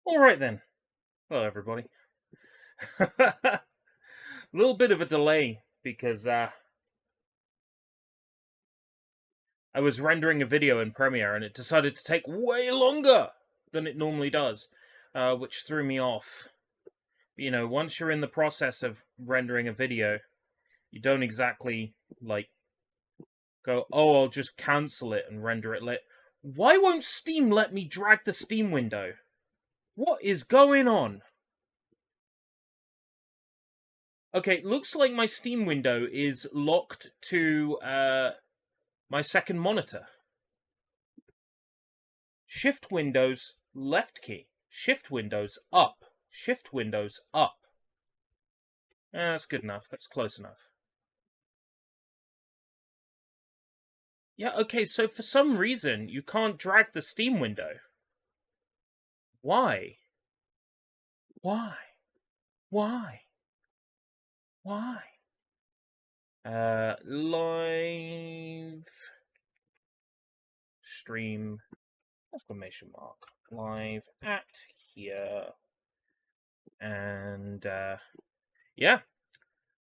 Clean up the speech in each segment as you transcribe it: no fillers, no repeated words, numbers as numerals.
Alright then. Hello everybody. A little bit of a delay because I was rendering a video in Premiere and it decided to take way longer than it normally does, which threw me off. You know, once you're in the process of rendering a video, you don't exactly, go, oh, I'll just cancel it and render it later. Why won't Steam let me drag the Steam window? What is going on? Okay, looks like my Steam window is locked to my second monitor. Shift Windows left key. Shift Windows up. Shift Windows up. That's good enough. That's close enough. Yeah, okay, so for some reason, you can't drag the Steam window. Why? Why? Why? Why? Live stream exclamation mark. Live at here. And, yeah.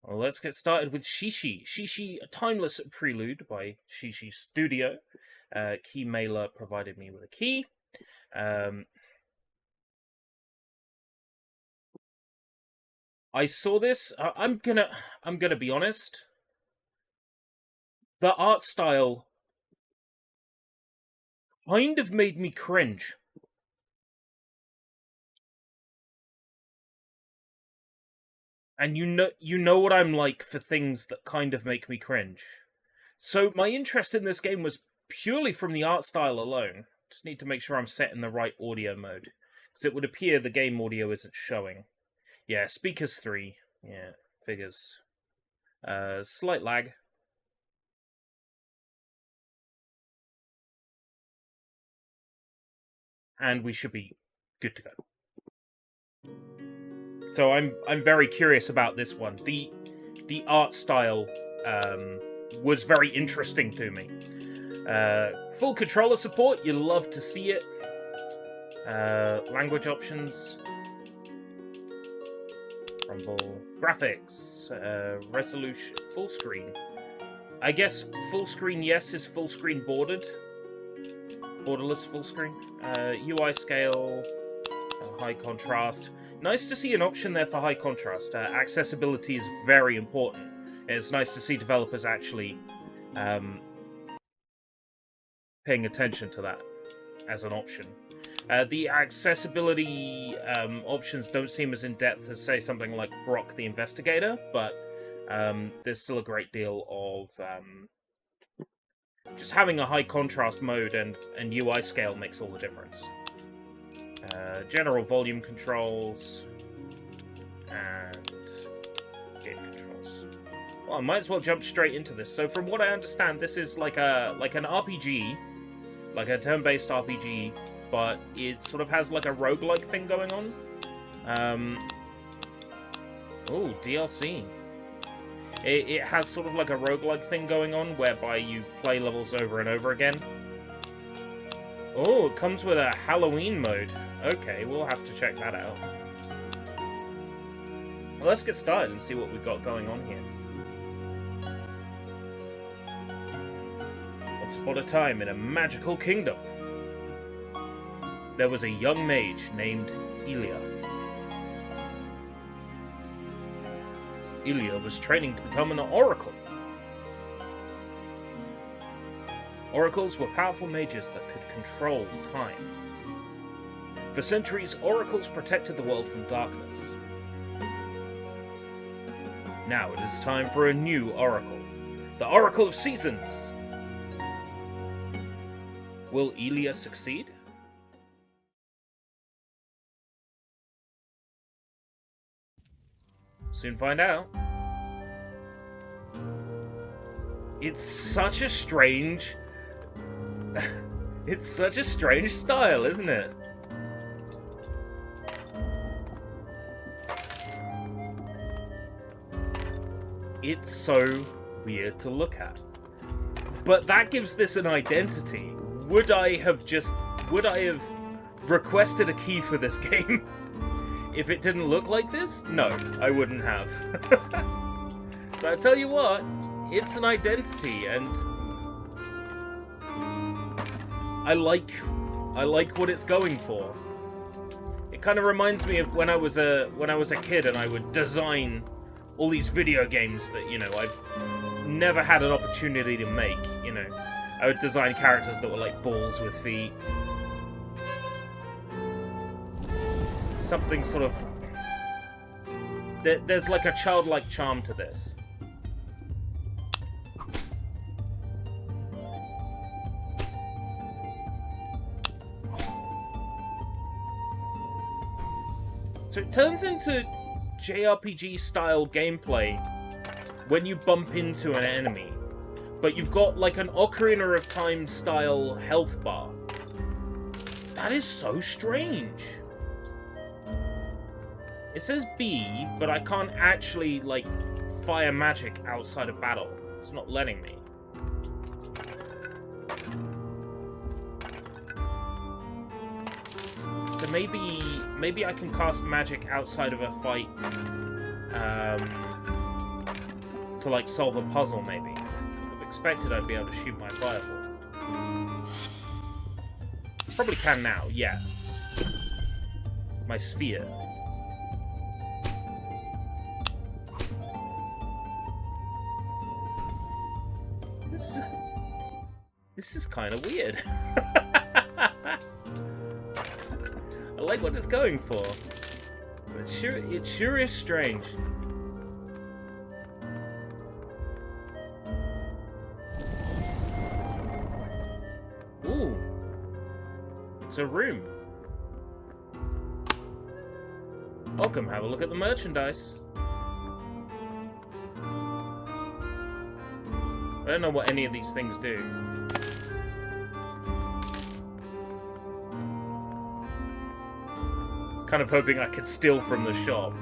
Well, let's get started with Shishi. Shishi, a Timeless Prelude by Shishi Studio. Key mailer provided me with a key. I saw this. I'm gonna be honest. The art style kind of made me cringe. And you know what I'm like for things that kind of make me cringe. So my interest in this game was purely from the art style alone. Just need to make sure I'm set in the right audio mode, because it would appear the game audio isn't showing. Yeah, speakers 3. Yeah, figures. Slight lag. And we should be good to go. So I'm very curious about this one. The art style was very interesting to me. Full controller support, you love to see it. Language options. Rumble. Graphics. Resolution. Full screen. I guess full screen yes is full screen bordered. Borderless full screen. UI scale. High contrast. Nice to see an option there for high contrast. Accessibility is very important. It's nice to see developers actually paying attention to that as an option. The accessibility options don't seem as in-depth as, say, something like Brock the Investigator, but there's still a great deal of just having a high contrast mode and UI scale makes all the difference. General volume controls and game controls. Well, I might as well jump straight into this. So from what I understand, this is like an RPG, like a turn-based RPG, but it sort of has like a roguelike thing going on. Oh, DLC. It has sort of like a roguelike thing going on, whereby you play levels over and over again. Oh, it comes with a Halloween mode. Okay, we'll have to check that out. Well, let's get started and see what we've got going on here. Once upon a time in a magical kingdom, there was a young mage named Elia. Elia was training to become an oracle. Oracles were powerful mages that could control time. For centuries, oracles protected the world from darkness. Now it is time for a new oracle. The Oracle of Seasons! Will Elia succeed? Soon find out. It's such a strange... It's such a strange style, isn't it? It's so weird to look at. But that gives this an identity. Would I have requested a key for this game. If it didn't look like this, no, I wouldn't have. So I tell you what, it's an identity, and I like what it's going for. It kind of reminds me of when I was a kid and I would design all these video games that, you know, I've never had an opportunity to make, you know. I would design characters that were like balls with feet. Something sort of... There's like a childlike charm to this. So it turns into JRPG-style gameplay when you bump into an enemy, but you've got like an Ocarina of Time-style health bar. That is so strange. It says B, but I can't actually, like, fire magic outside of battle. It's not letting me. So maybe I can cast magic outside of a fight, to, like, solve a puzzle, maybe. I've expected I'd be able to shoot my fireball. Probably can now, yeah. My sphere. This is kind of weird. I like what it's going for, but it sure is strange. Ooh, it's a room. Welcome. Have a look at the merchandise. I don't know what any of these things do. I was kind of hoping I could steal from the shop.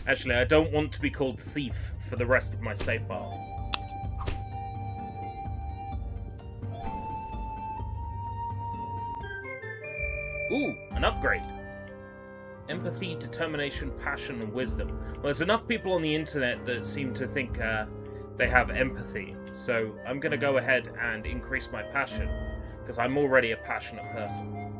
Actually, I don't want to be called Thief for the rest of my save file. Ooh, an upgrade. Empathy, determination, passion, and wisdom. Well, there's enough people on the internet that seem to think they have empathy, so I'm going to go ahead and increase my passion, because I'm already a passionate person.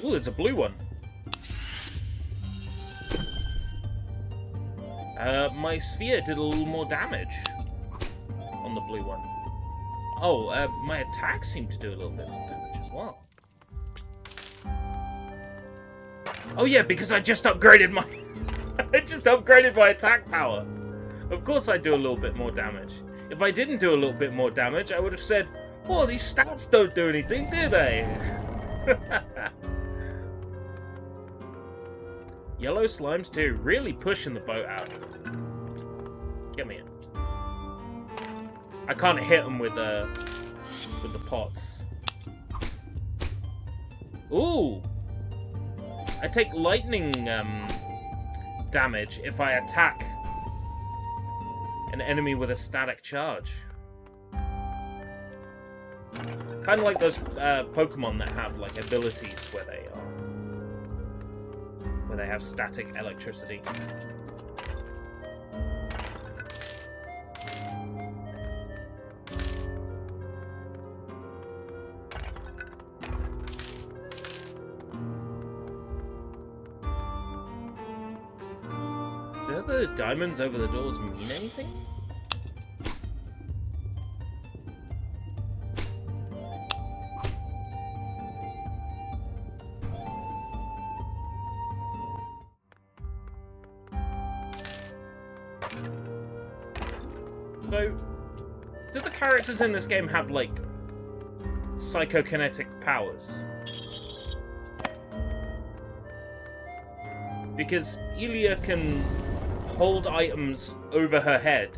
Ooh, it's a blue one. My sphere did a little more damage on the blue one. Oh, my attack seemed to do a little bit more damage as well. Oh yeah, because I just upgraded my... I just upgraded my attack power. Of course I do a little bit more damage. If I didn't do a little bit more damage, I would have said, oh, these stats don't do anything, do they? Yellow slimes too, really pushing the boat out. Get me in. I can't hit them with the pots. Ooh! I take lightning damage if I attack an enemy with a static charge. Kind of like those Pokemon that have like abilities where they have static electricity. Do the diamonds over the doors mean anything? So, do the characters in this game have, like, psychokinetic powers? Because Elia can hold items over her head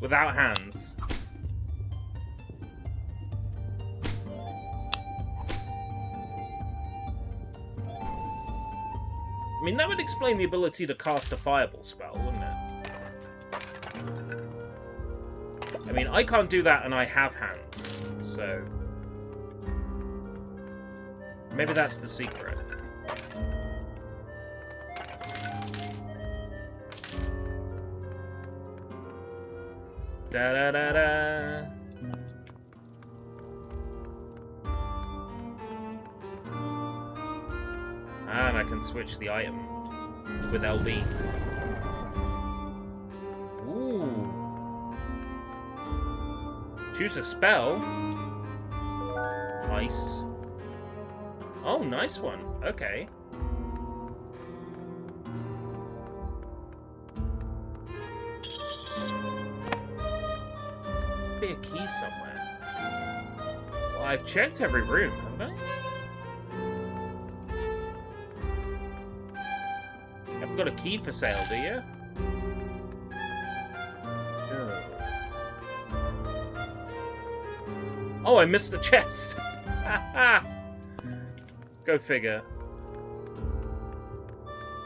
without hands. I mean, that would explain the ability to cast a fireball spell, wouldn't it? I mean, I can't do that and I have hands, so... maybe that's the secret. Da-da-da-da. And I can switch the item with LB. Ooh. Choose a spell. Nice. Oh, nice one. Okay. Be a key somewhere. Well, I've checked every room, haven't I? I've got a key for sale, do you? Oh, I missed the chest. Go figure.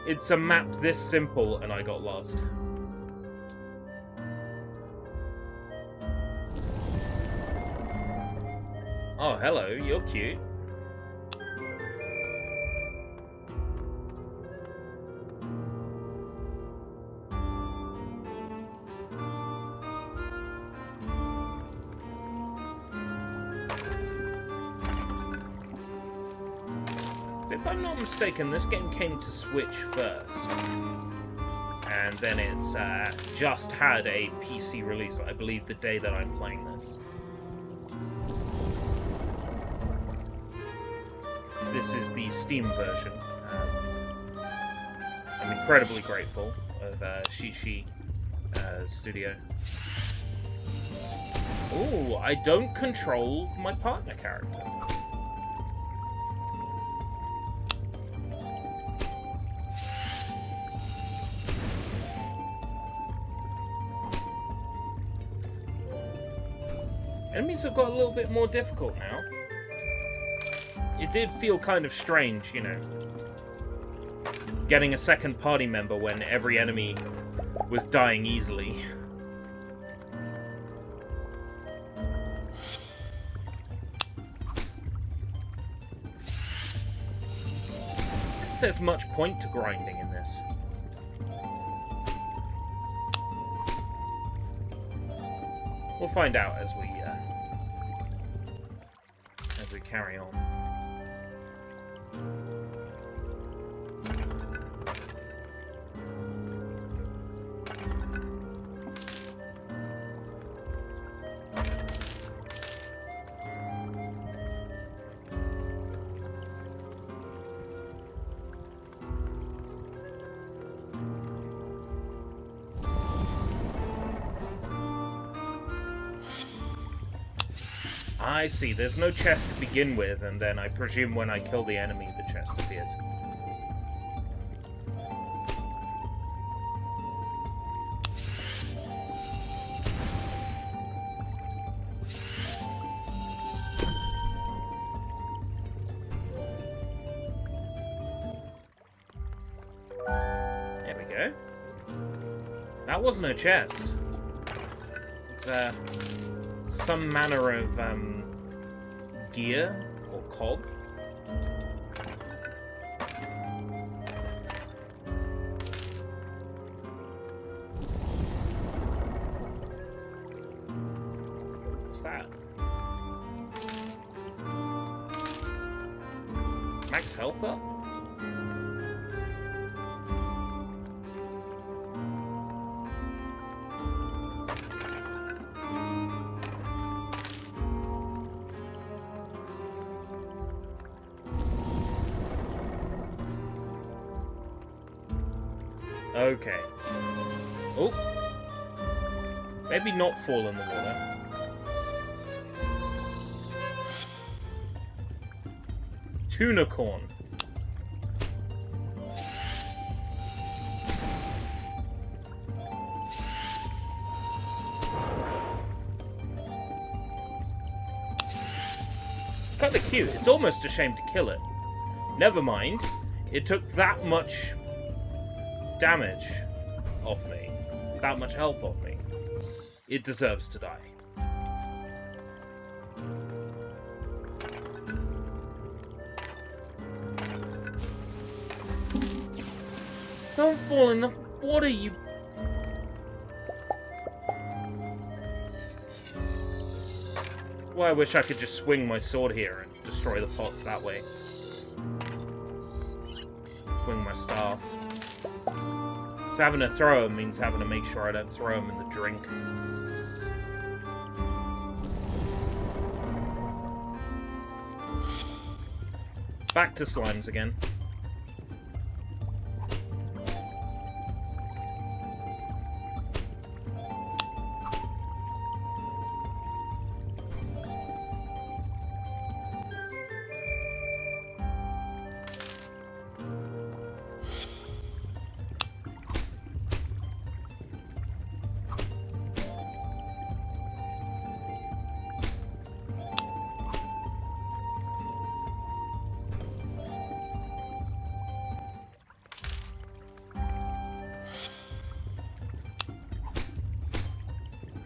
It's a map this simple and I got lost. Oh, hello, you're cute. If I'm not mistaken, this game came to Switch first. And then it's just had a PC release, I believe, the day that I'm playing this. This is the Steam version. I'm incredibly grateful of Shishi Studio. Ooh, I don't control my partner character. Enemies have got a little bit more difficult now. It did feel kind of strange, you know, getting a second party member when every enemy was dying easily. There's much point to grinding in this. We'll find out as we carry on. I see, there's no chest to begin with, and then I presume when I kill the enemy, the chest appears. There we go. That wasn't a chest. It's some manner of gear or cog. What's that? Max health up? Okay. Oh. Maybe not fall in the water. kind of cute. It's almost a shame to kill it. Never mind. It took that much damage off me. That much health off me. It deserves to die. Don't fall in the water, you... Well, I wish I could just swing my sword here and destroy the pots that way. Swing my staff. So having to throw them means having to make sure I don't throw them in the drink. Back to slimes again.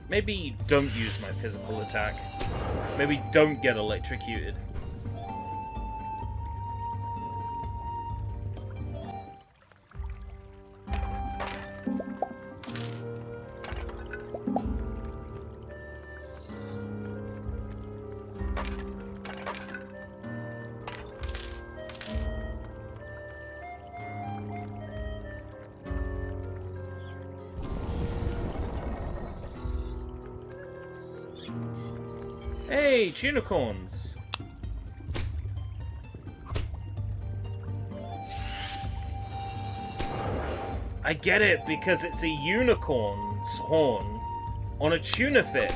Maybe don't use my physical attack. Maybe don't get electrocuted. Hey, unicorns! I get it, because it's a unicorn's horn on a tuna fish.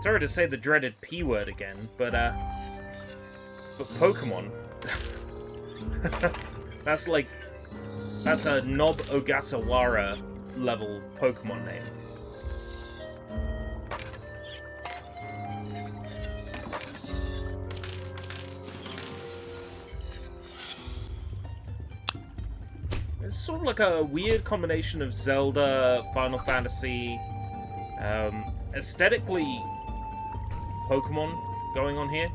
Sorry to say the dreaded P word again, but Pokemon. That's a Nob Ogasawara level Pokemon name. It's sort of like a weird combination of Zelda, Final Fantasy, aesthetically Pokemon going on here.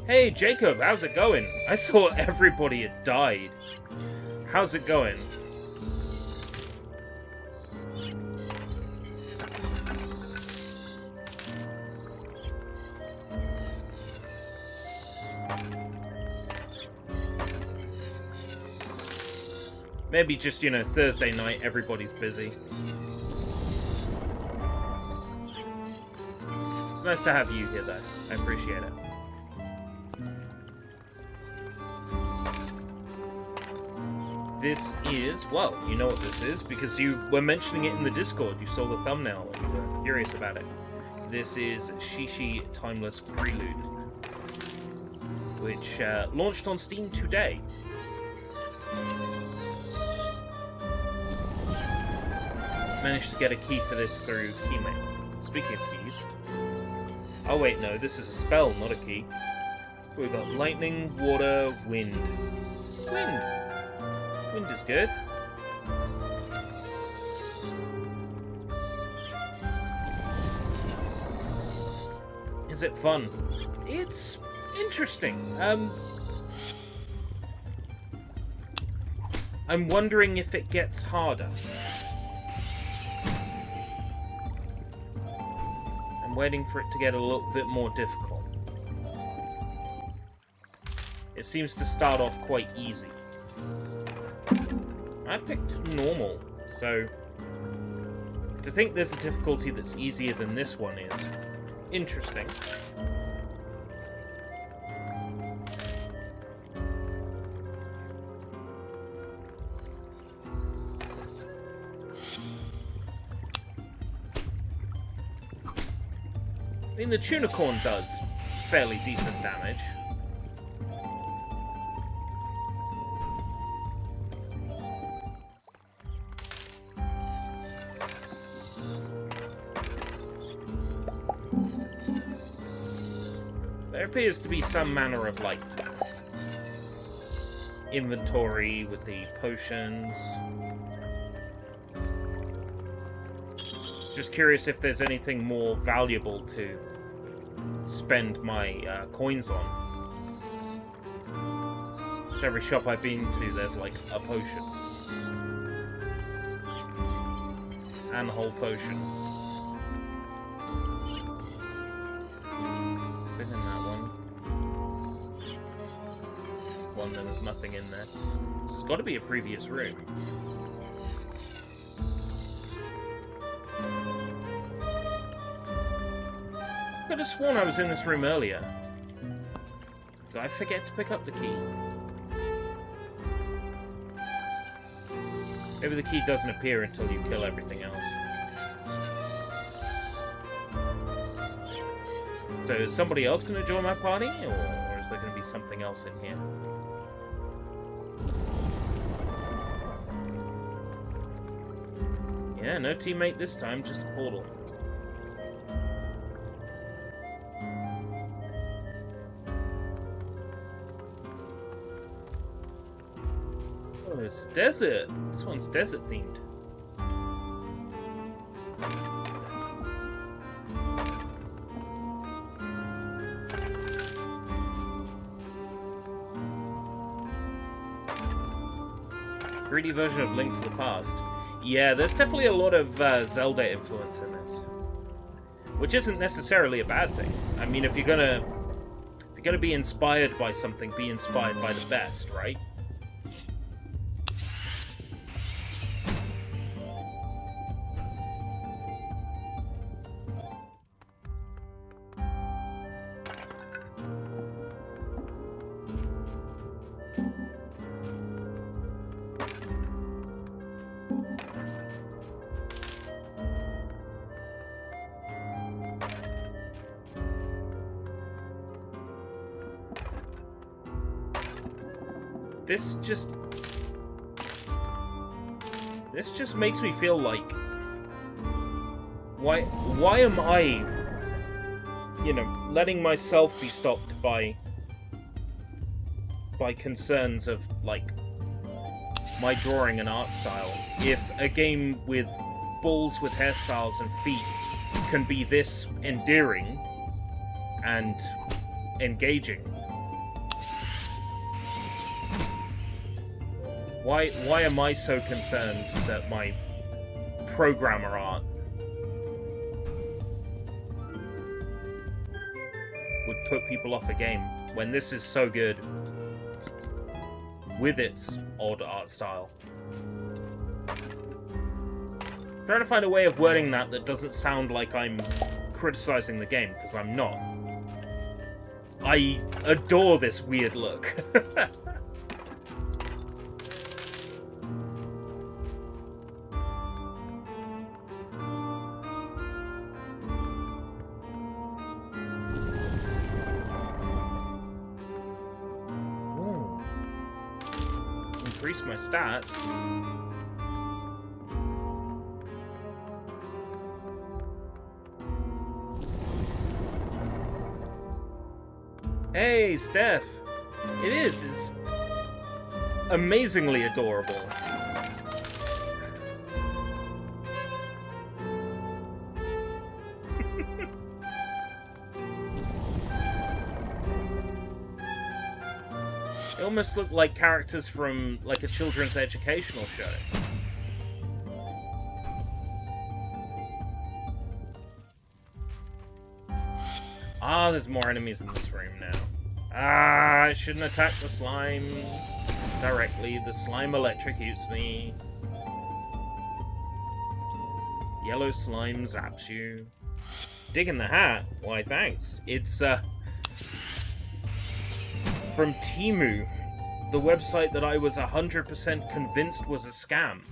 Hey Jacob, how's it going? I thought everybody had died. How's it going? Maybe just, you know, Thursday night, everybody's busy. It's nice to have you here, though. I appreciate it. This is, well, you know what this is, because you were mentioning it in the Discord. You saw the thumbnail and you were curious about it. This is Shishi Timeless Prelude, which launched on Steam today. Managed to get a key for this through Keymail. Speaking of keys... Oh wait, no, this is a spell, not a key. We've got lightning, water, wind. Wind! Wind is good. Is it fun? It's interesting. I'm wondering if it gets harder. I'm waiting for it to get a little bit more difficult. It seems to start off quite easy. I picked normal, so to think there's a difficulty that's easier than this one is interesting. I mean, the Tunicorn does fairly decent damage. There appears to be some manner of, like, inventory with the potions. Just curious if there's anything more valuable to spend my coins on. Every shop I've been to, there's like a potion. And a whole potion. Been in that one. One, then there's nothing in there. This has got to be a previous room. I could have sworn I was in this room earlier. Did I forget to pick up the key? Maybe the key doesn't appear until you kill everything else. So is somebody else going to join my party? Or is there going to be something else in here? Yeah, no teammate this time, just a portal. Oh, it's a desert. This one's desert themed. Greedy version of Link to the Past. Yeah, there's definitely a lot of Zelda influence in this, which isn't necessarily a bad thing. I mean, if you're gonna be inspired by something, be inspired by the best, right? This just makes me feel like, why am I, you know, letting myself be stopped by concerns of, like, my drawing and art style, if a game with balls with hairstyles and feet can be this endearing and engaging? Why am I so concerned that my programmer art would put people off a game when this is so good with its odd art style? Trying to find a way of wording that doesn't sound like I'm criticizing the game, because I'm not. I adore this weird look. Increase my stats. Hey, Steph. It is. It's amazingly adorable. They almost look like characters from, like, a children's educational show. Ah, there's more enemies in this room now. Ah, I shouldn't attack the slime directly. The slime electrocutes me. Yellow slime zaps you. Digging the hat? Why, thanks. It's, from Temu, the website that I was 100% convinced was a scam.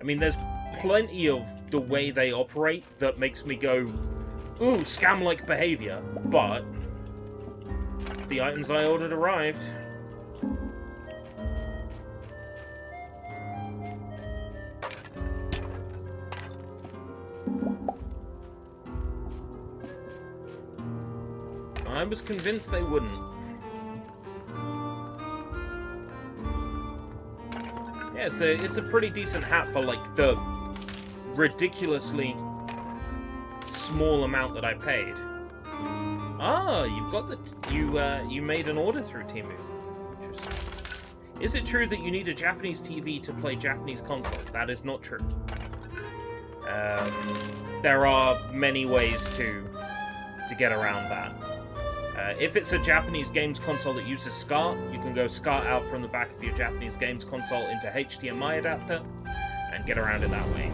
I mean, there's plenty of the way they operate that makes me go, ooh, scam-like behavior, but the items I ordered arrived. I was convinced they wouldn't. Yeah, it's a pretty decent hat for, like, the ridiculously small amount that I paid. Ah, you've got you made an order through Temu. Interesting. Is it true that you need a Japanese TV to play Japanese consoles? That is not true. There are many ways to get around that. If it's a Japanese games console that uses SCART, you can go SCART out from the back of your Japanese games console into HDMI adapter and get around it that way.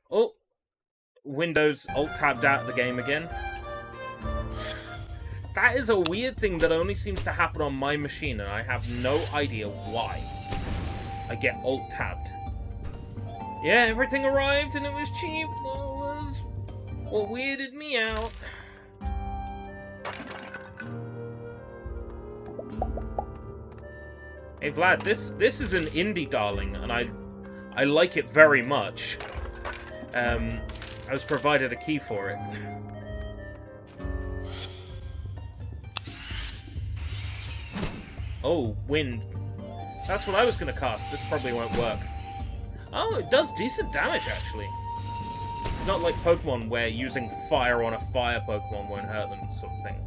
Oh, Windows Alt-tabbed out of the game again. That is a weird thing that only seems to happen on my machine, and I have no idea why I get Alt-tabbed. Yeah, everything arrived and it was cheap. That was what weirded me out. Hey Vlad, this is an indie darling, and I like it very much. I was provided a key for it. Oh, wind. That's what I was going to cast. This probably won't work. Oh, it does decent damage, actually. It's not like Pokemon where using fire on a fire Pokemon won't hurt them, sort of thing.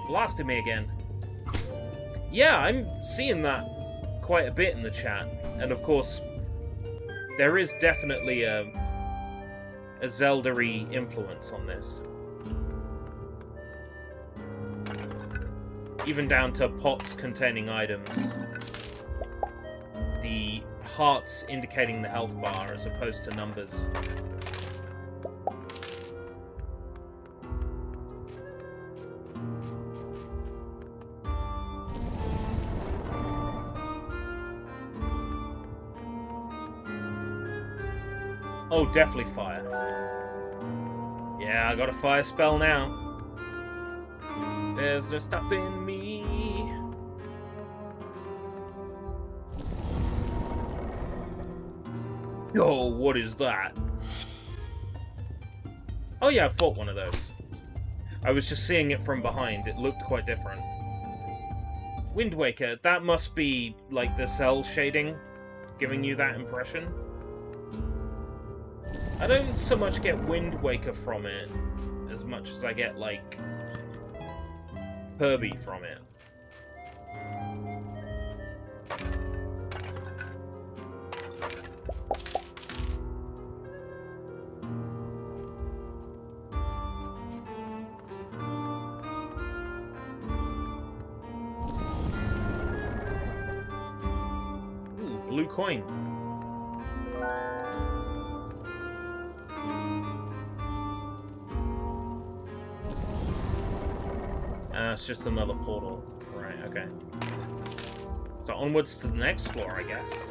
Blasted me again. Yeah, I'm seeing that quite a bit in the chat. And of course, there is definitely a Zelda-y influence on this. Even down to pots containing items. The hearts indicating the health bar as opposed to numbers. Oh, definitely fire. Yeah, I got a fire spell now. There's no stopping me. Yo, what is that? Oh yeah, I fought one of those. I was just seeing it from behind. It looked quite different. Wind Waker, that must be like the cell shading giving you that impression. I don't so much get Wind Waker from it as much as I get, like, Kirby from it. Ooh, blue coin. It's just another portal. Right, okay. So onwards to the next floor, I guess.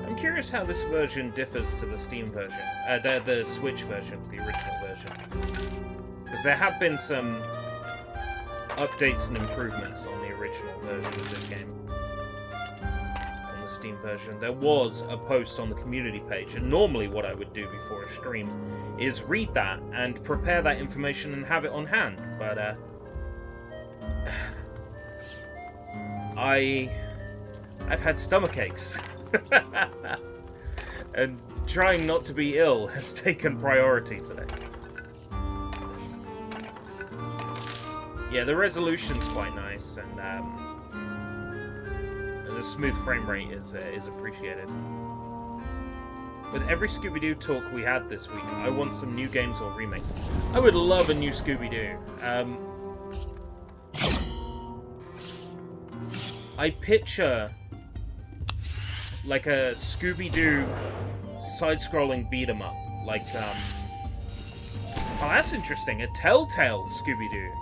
I'm curious how this version differs to the Steam version. The Switch version, the original version. Because there have been some updates and improvements on the original version of this game. Steam version. There was a post on the community page, and normally what I would do before a stream is read that and prepare that information and have it on hand, but I've had stomach aches and trying not to be ill has taken priority today. Yeah, the resolution's quite nice, and the smooth frame rate is appreciated. With every Scooby-Doo talk we had this week, I want some new games or remakes. I would love a new Scooby-Doo. I picture like a Scooby-Doo side-scrolling beat-em-up. Like, oh, that's interesting. A Telltale Scooby-Doo.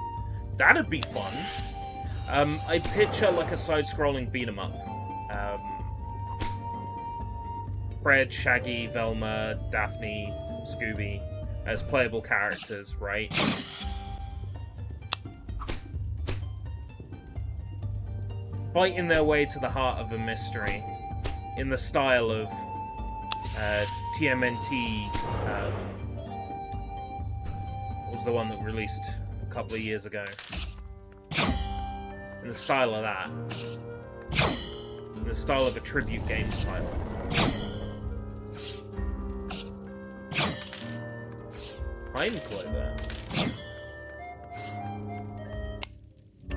That'd be fun. I picture like a side-scrolling beat-em-up. Fred, Shaggy, Velma, Daphne, Scooby as playable characters, right? fighting their way to the heart of a mystery in the style of TMNT. Was the one that released a couple of years ago. In the style of that. In the style of a tribute games title. Time Clover.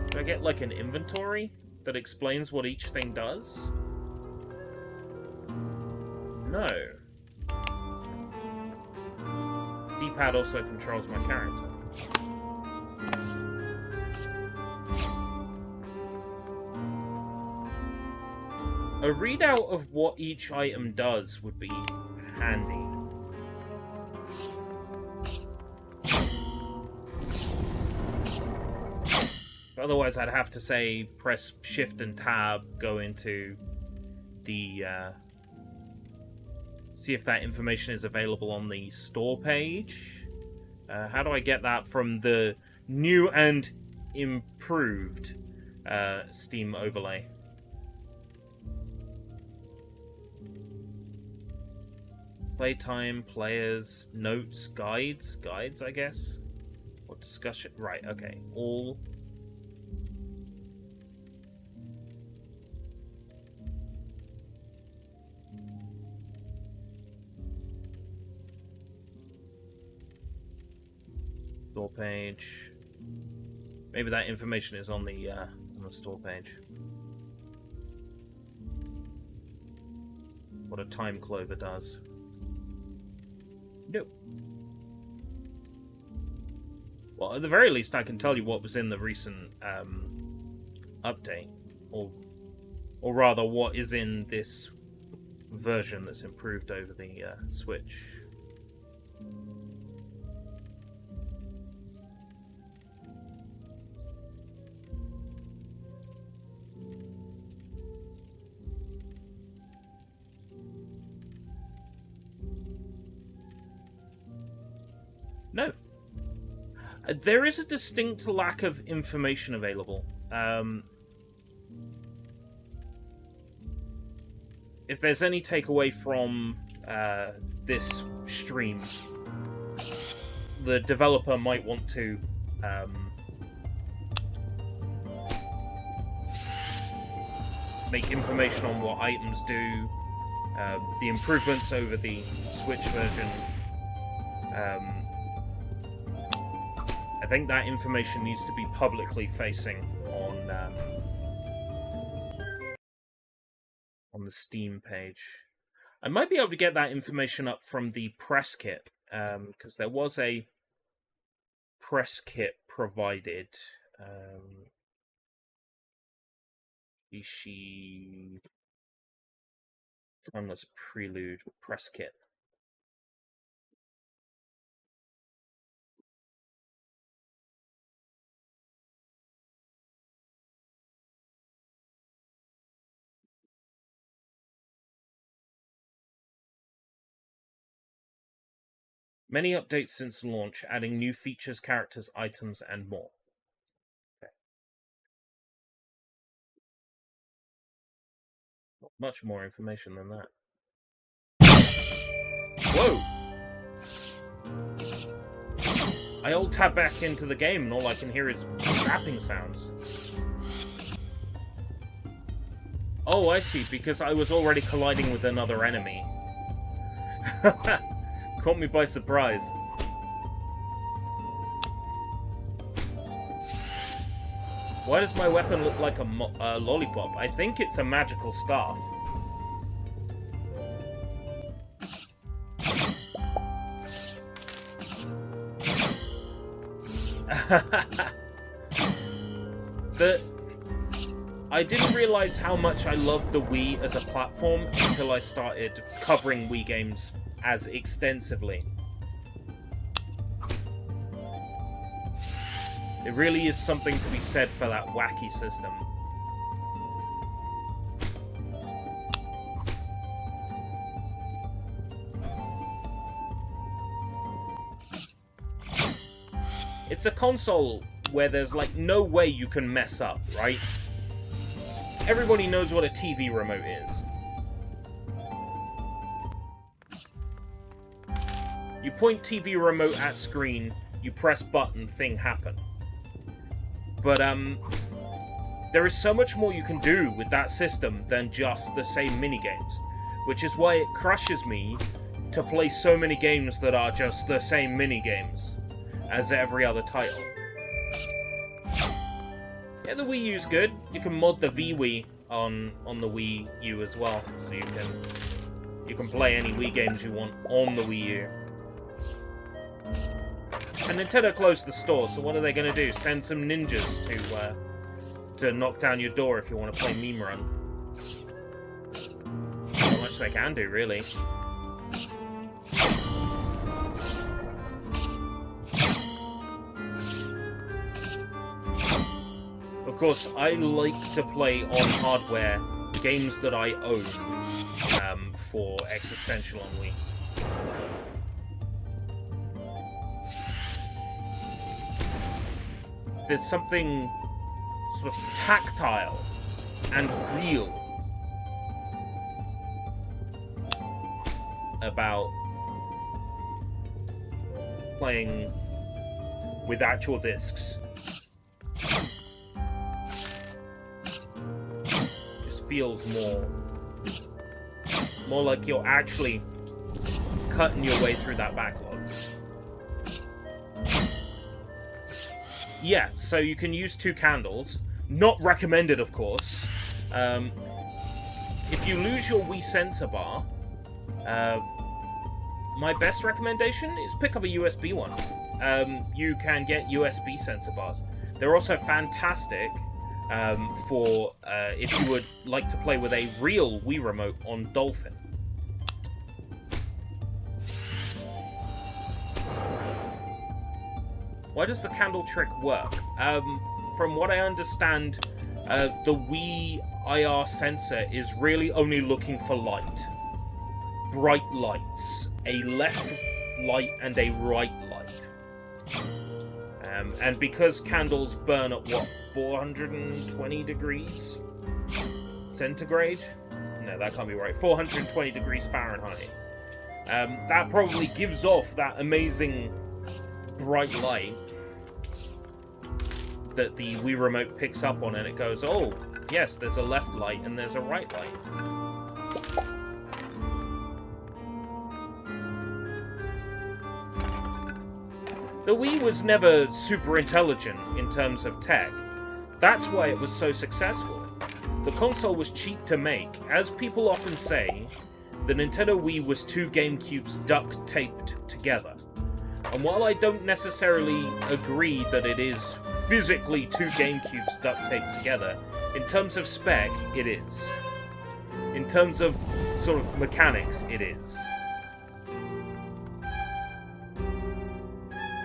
Do I get like an inventory that explains what each thing does? No. D-pad also controls my character. A readout of what each item does would be handy. Otherwise, I'd have to say press Shift and Tab, go into the see if that information is available on the store page. How do I get that from the new and improved Steam overlay? Playtime, players, notes, guides, I guess. Or discussion. Right, okay. All. Store page. Maybe that information is on the store page. What a time clover does. Nope. Well, at the very least, I can tell you what was in the recent update, or rather, what is in this version that's improved over the Switch. No. There is a distinct lack of information available. If there's any takeaway from this stream, the developer might want to make information on what items do, the improvements over the Switch version. I think that information needs to be publicly facing on the Steam page. I might be able to get that information up from the press kit, because there was a press kit provided. Shishi Timeless Prelude press kit. Many updates since launch, adding new features, characters, items, and more. Okay. Not much more information than that. Whoa! I alt-tab back into the game and all I can hear is zapping sounds. Oh, I see, because I was already colliding with another enemy. Caught me by surprise. Why does my weapon look like a lollipop? I think it's a magical staff. I didn't realize how much I loved the Wii as a platform until I started covering Wii games as extensively. It really is something to be said for that wacky system. It's a console where there's like no way you can mess up, right? everybody knows what a TV remote is. You point TV remote at screen, you press button, thing happen. But, there is so much more you can do with that system than just the same minigames, which is why it crushes me to play so many games that are just the same minigames as every other title. Yeah, the Wii U's good. You can mod the Wii on the Wii U as well, so you can play any Wii games you want on the Wii U. And Nintendo closed the store, so what are they going to do? Send some ninjas to knock down your door if you want to play Meme Run. Not much they can do, really. Of course, I like to play on hardware games that I own for Existential on Wii. There's something sort of tactile and real about playing with actual discs. Just feels more like you're actually cutting your way through that backlog. Yeah, so you can use 2 candles. Not recommended, of course. If you lose your Wii sensor bar, my best recommendation is pick up a USB one. You can get USB sensor bars. They're also fantastic for if you would like to play with a real Wii remote on Dolphin. Why does the candle trick work? From what I understand, the Wii IR sensor is really only looking for light. Bright lights. A left light and a right light. And because candles burn at, what, 420 degrees centigrade? No, that can't be right. 420 degrees Fahrenheit. That probably gives off that amazing bright light that the Wii Remote picks up on, and it goes, oh, yes, there's a left light and there's a right light. The Wii was never super intelligent in terms of tech. That's why it was so successful. The console was cheap to make. As people often say, the Nintendo Wii was 2 GameCubes duct-taped together. And while I don't necessarily agree that it is physically 2 GameCubes duct-taped together, in terms of spec, it is. In terms of sort of mechanics, it is.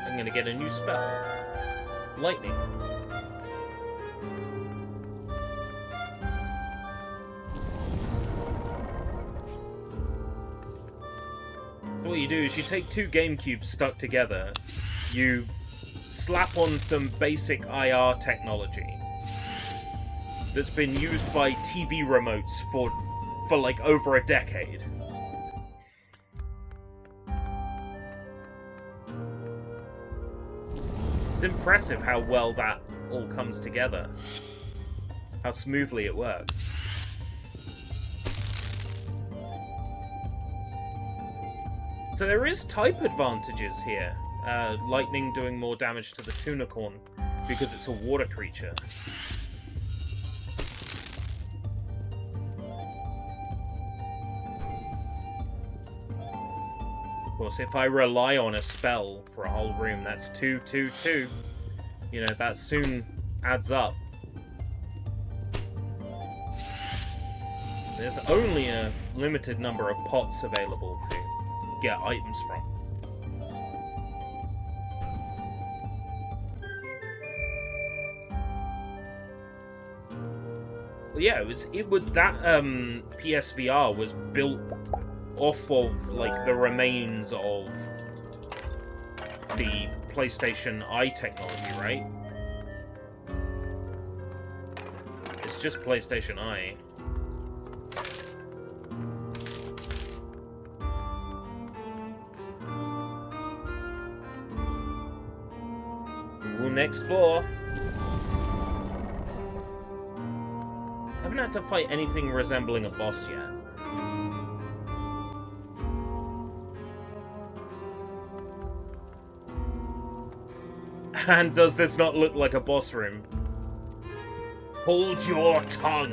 I'm gonna get a new spell. Lightning. So what you do is you take 2 GameCubes stuck together, you slap on some basic IR technology that's been used by TV remotes for like over a decade. It's impressive how well that all comes together. How smoothly it works. So there is type advantages here. Lightning doing more damage to the Tunicorn because it's a water creature. Of course, if I rely on a spell for a whole room, that's 2, 2, 2. You know, that soon adds up. There's only a limited number of pots available to get items from. Well, yeah, that PSVR was built off of like the remains of the PlayStation Eye technology, right? It's just PlayStation Eye. Ooh, next floor. I haven't had to fight anything resembling a boss yet. And does this not look like a boss room? Hold your tongue!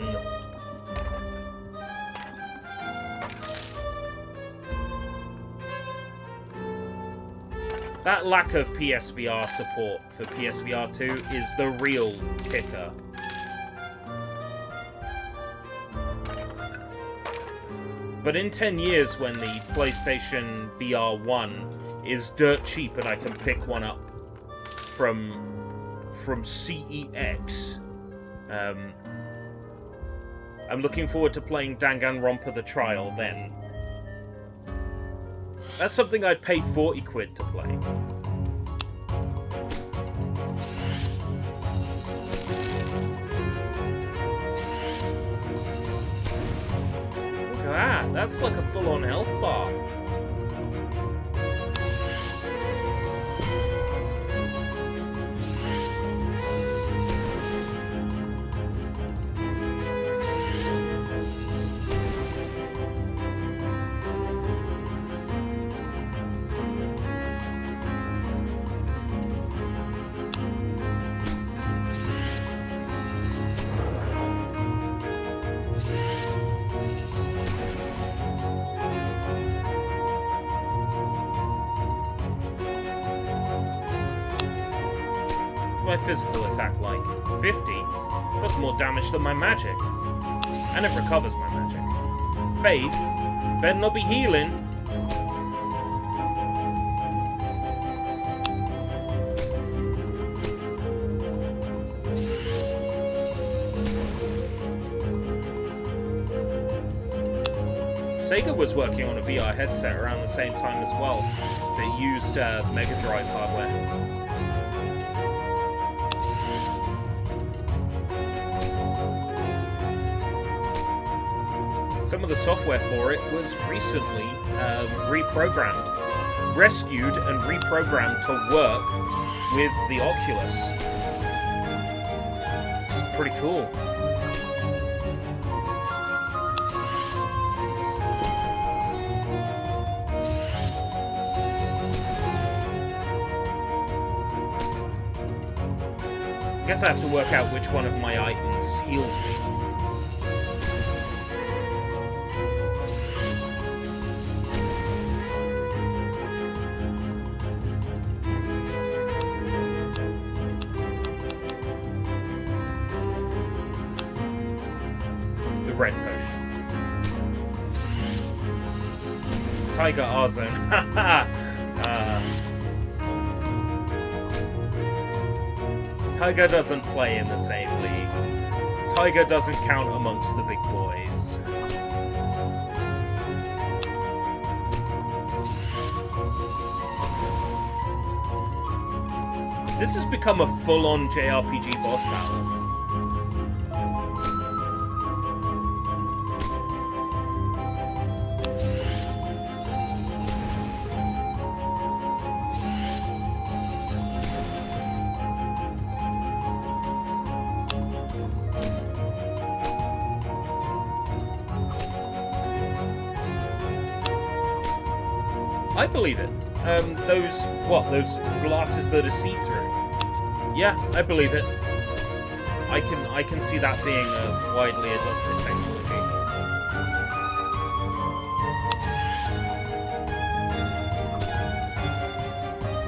That lack of PSVR support for PSVR 2 is the real kicker. But in 10 years, when the PlayStation VR 1 is dirt cheap and I can pick one up from CEX, I'm looking forward to playing Danganronpa The Trial then. That's something I'd pay 40 quid to play. Look at that, that's like a full-on health bar. My physical attack like 50. That's more damage than my magic. And it recovers my magic. Faith better not be healing. Sega was working on a VR headset around the same time as well that used Mega Drive hardware. Some of the software for it was recently reprogrammed, rescued and reprogrammed to work with the Oculus. Which is pretty cool. I guess I have to work out which one of my items heals me. Red potion. Tiger R-Zone. Tiger doesn't play in the same league. Tiger doesn't count amongst the big boys. This has become a full-on JRPG boss battle. I believe it. Those glasses that are see-through. Yeah, I believe it. I can see that being a widely adopted technology.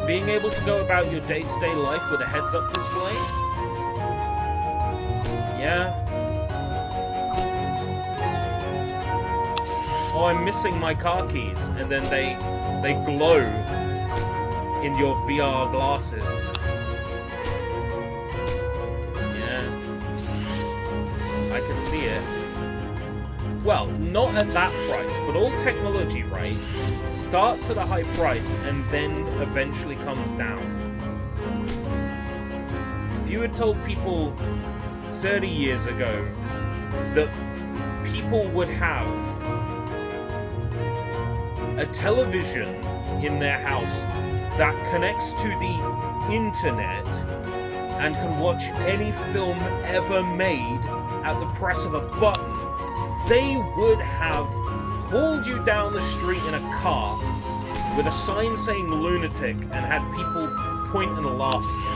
Being able to go about your day-to-day life with a heads-up display? Yeah. Oh, I'm missing my car keys, and then they glow in your VR glasses. Yeah. I can see it. Well, not at that price, but all technology, right, starts at a high price and then eventually comes down. If you had told people 30 years ago that people would have a television in their house that connects to the internet and can watch any film ever made at the press of a button, they would have hauled you down the street in a car with a sign saying lunatic and had people point and laugh at you.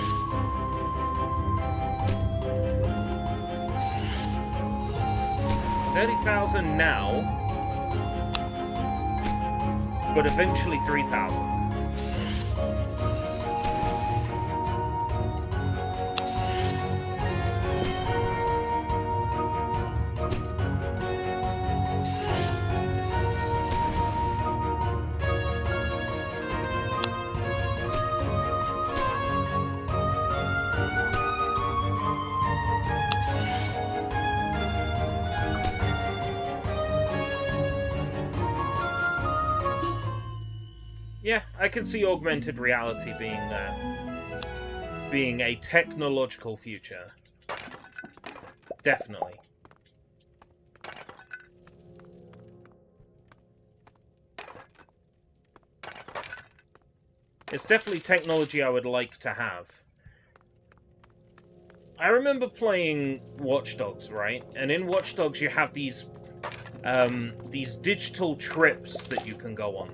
30,000 now, but eventually 3,000. Yeah, I can see augmented reality being a technological future. Definitely. It's definitely technology I would like to have. I remember playing Watch Dogs, right? And in Watch Dogs you have these digital trips that you can go on,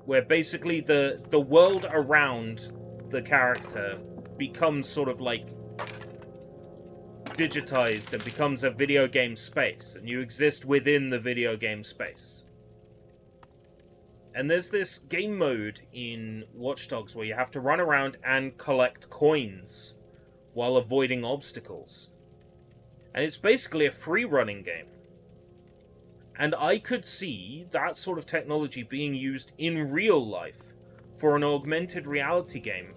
where basically the world around the character becomes sort of like digitized and becomes a video game space, and you exist within the video game space. And there's this game mode in Watch Dogs where you have to run around and collect coins while avoiding obstacles. And it's basically a free running game. And I could see that sort of technology being used in real life for an augmented reality game.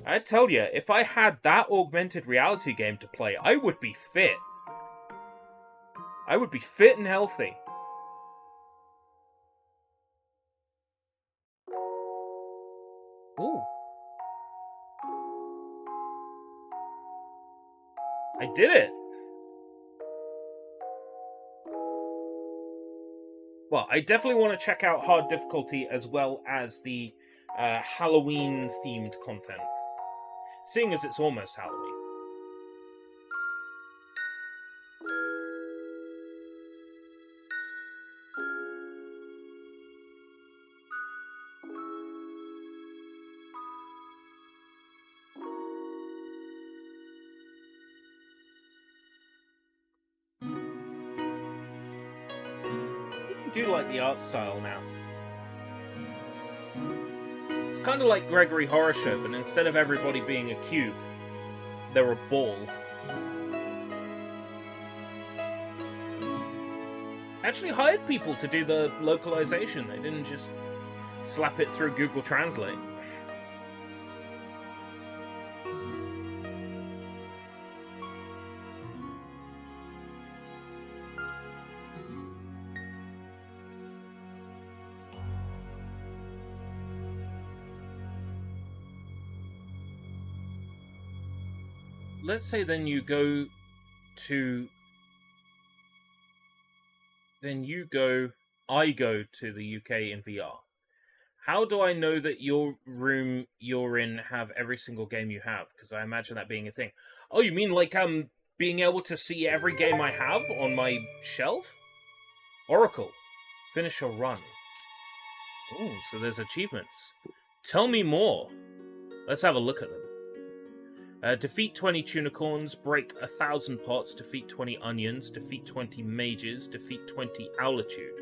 I tell you, if I had that augmented reality game to play, I would be fit. I would be fit and healthy. Ooh. I did it! Well, I definitely want to check out hard difficulty as well as the Halloween-themed content, seeing as it's almost Halloween. I do like the art style now. It's kind of like Gregory Horror Show, but instead of everybody being a cube, they're a ball. I actually hired people to do the localization. They didn't just slap it through Google Translate. Let's say then you go to... I go to the UK in VR. How do I know that your room you're in have every single game you have? Because I imagine that being a thing. Oh, you mean like being able to see every game I have on my shelf? Oracle, finish a run. Ooh, so there's achievements. Tell me more. Let's have a look at them. Defeat 20 tunicorns, break 1,000 pots, defeat 20 onions, defeat 20 mages, defeat 20 owlitude.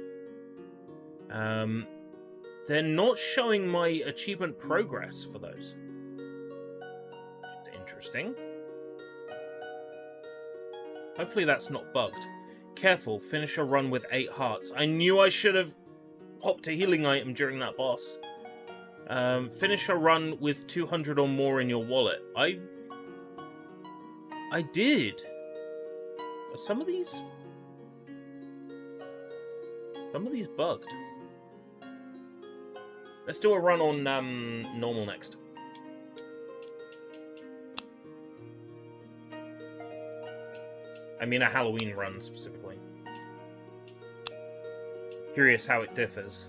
They're not showing my achievement progress for those. Interesting. Hopefully that's not bugged. Careful, finish a run with 8 hearts. I knew I should have popped a healing item during that boss. Finish a run with 200 or more in your wallet. I did. Are some of these bugged? Let's do a run on normal next. I mean a Halloween run, specifically. Curious how it differs.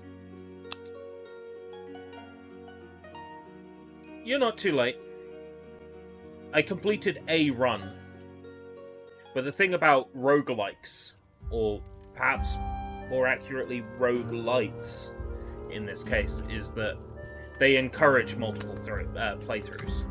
You're not too late. I completed a run. But the thing about roguelikes, or perhaps more accurately roguelites in this case, is that they encourage multiple playthroughs.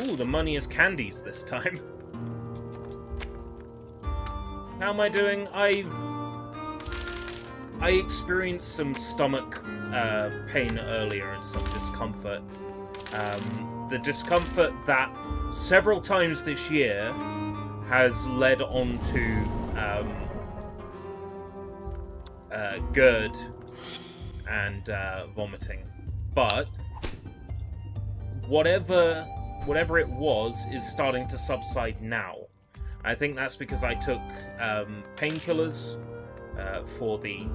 Ooh, the money is candies this time. How am I doing? I experienced some stomach pain earlier and some discomfort. The discomfort that several times this year has led on to GERD and vomiting. But whatever it was is starting to subside now. I think that's because I took painkillers for the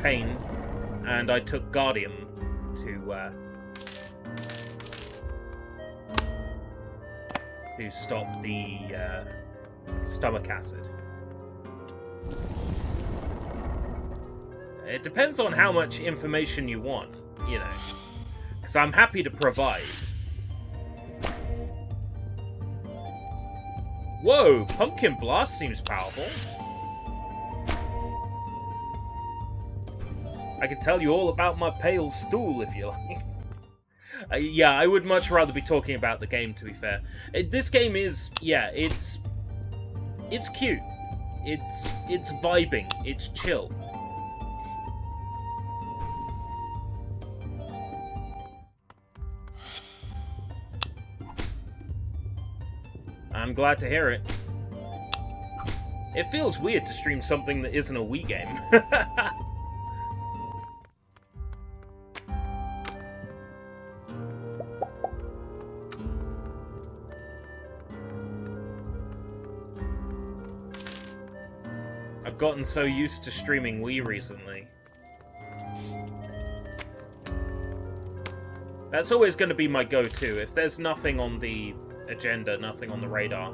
pain, and I took Guardium to stop the stomach acid. It depends on how much information you want, you know, because I'm happy to provide. Whoa, Pumpkin Blast seems powerful. I can tell you all about my pale stool if you like. Yeah, I would much rather be talking about the game, to be fair. This game is, yeah, it's cute. It's vibing. It's chill. I'm glad to hear it. It feels weird to stream something that isn't a Wii game. I've gotten so used to streaming Wii recently. That's always going to be my go-to. If there's nothing on the agenda, nothing on the radar.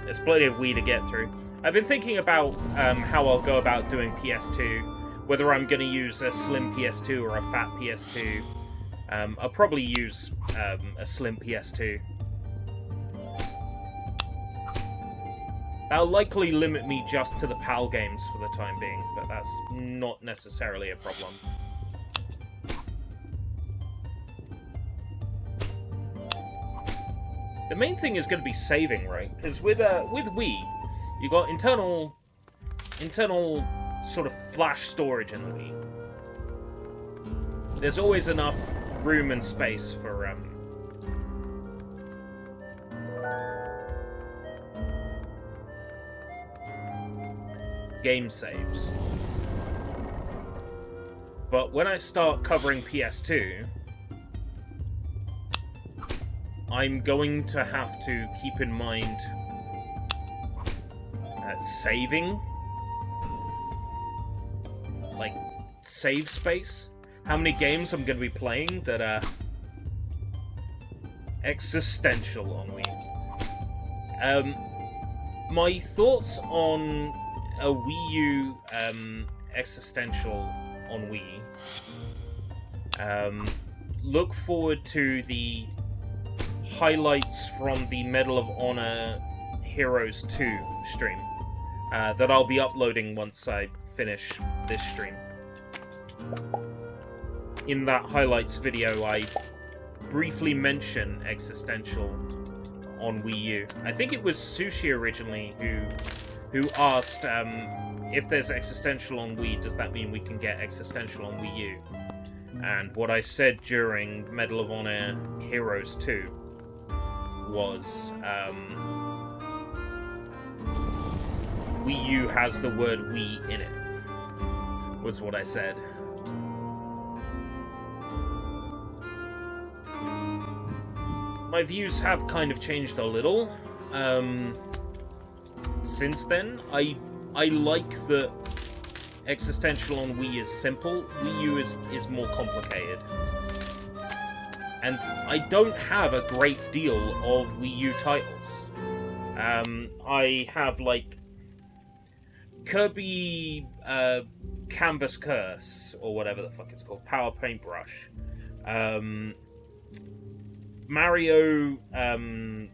There's plenty of Wii to get through. I've been thinking about how I'll go about doing PS2, whether I'm going to use a slim PS2 or a fat PS2. I'll probably use a slim PS2. That'll likely limit me just to the PAL games for the time being, but that's not necessarily a problem. The main thing is going to be saving, right? Because with Wii, you got internal sort of flash storage in the Wii. There's always enough room and space for game saves. But when I start covering PS2, I'm going to have to keep in mind saving, like save space, how many games I'm going to be playing that are existential on Wii. My thoughts on a Wii U existential on Wii. Look forward to the highlights from the Medal of Honor Heroes 2 stream that I'll be uploading once I finish this stream. In that highlights video, I briefly mention existential on Wii U. I think it was Sushi originally who asked if there's existential on Wii, does that mean we can get existential on Wii U? And what I said during Medal of Honor Heroes 2 was Wii U has the word Wii in it, was what I said. my views have kind of changed a little. Since then, I like that existential on Wii is simple. Wii U is more complicated. And I don't have a great deal of Wii U titles. I have, like, Kirby Canvas Curse, or whatever the fuck it's called, Power Paintbrush. Mario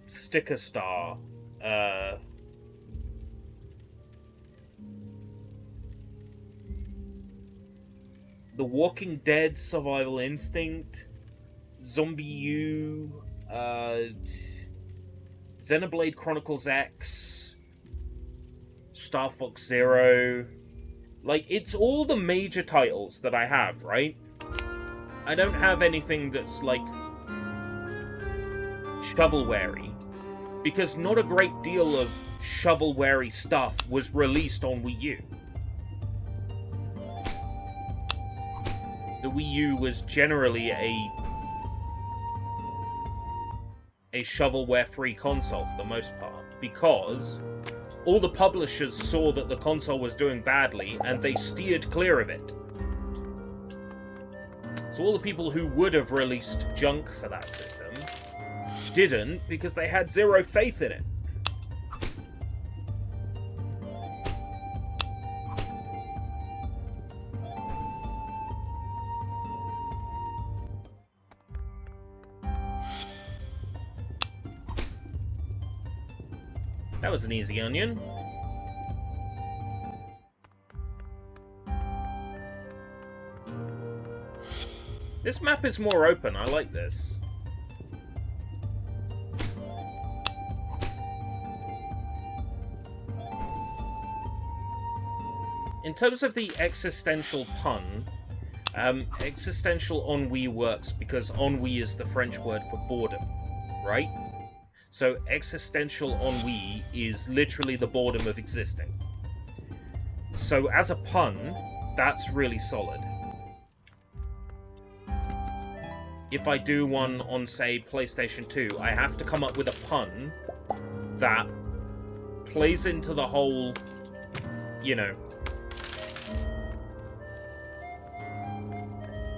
Sticker Star. The Walking Dead Survival Instinct. Zombie U. Xenoblade Chronicles X. Star Fox Zero. Like, it's all the major titles that I have, right? I don't have anything that's, like, shovelware-y, because not a great deal of shovelware-y stuff was released on Wii U. The Wii U was generally a shovelware-free console for the most part, because all the publishers saw that the console was doing badly, and they steered clear of it. So all the people who would have released junk for that system didn't, because they had zero faith in it. That was an easy onion. This map is more open, I like this. In terms of the existential pun, existential ennui works because ennui is the French word for boredom, right? So existential ennui is literally the boredom of existing. So as a pun, that's really solid. If I do one on, say, PlayStation 2, I have to come up with a pun that plays into the whole, you know,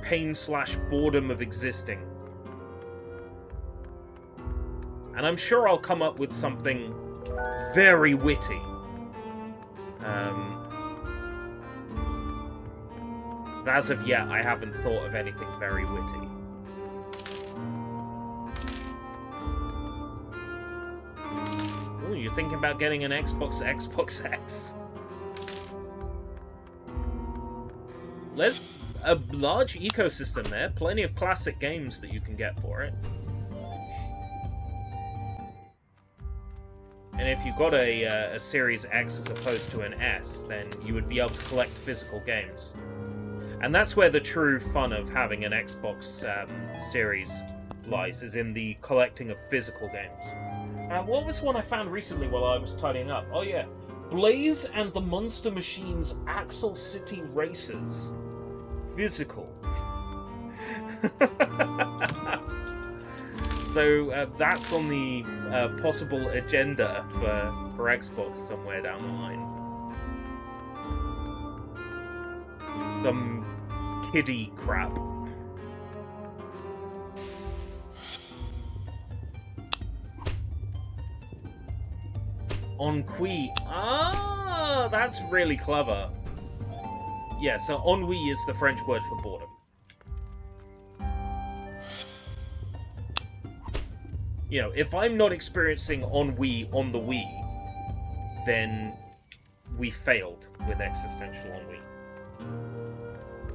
pain/boredom of existing. And I'm sure I'll come up with something very witty. But as of yet, I haven't thought of anything very witty. Ooh, you're thinking about getting an Xbox X? There's a large ecosystem there, plenty of classic games that you can get for it. And if you've got a Series X as opposed to an S, then you would be able to collect physical games. And that's where the true fun of having an Xbox Series lies, is in the collecting of physical games. What was one I found recently while I was tidying up? Oh yeah, Blaze and the Monster Machines Axel City Racers. Physical. So that's on the possible agenda for Xbox somewhere down the line. Some kiddie crap. Ennui. Ah, that's really clever. Yeah, so ennui is the French word for boredom. You know, if I'm not experiencing ennui on the Wii, then we failed with existential ennui.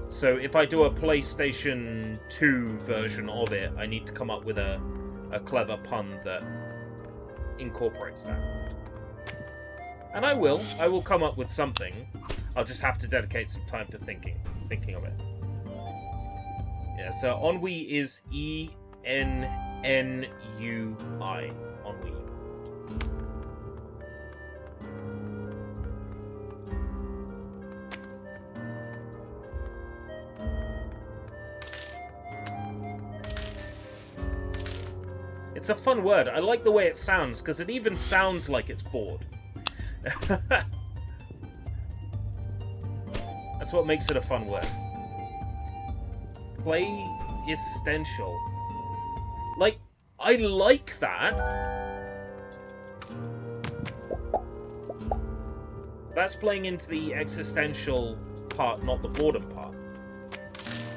So if I do a PlayStation 2 version of it, I need to come up with a clever pun that incorporates that. And I will come up with something. I'll just have to dedicate some time to thinking of it. Yeah, so ennui is ENNUI, ennui. It's a fun word. I like the way it sounds, because it even sounds like it's bored. That's what makes it a fun word. Play essential. Like, I like that. That's playing into the existential part, not the boredom part.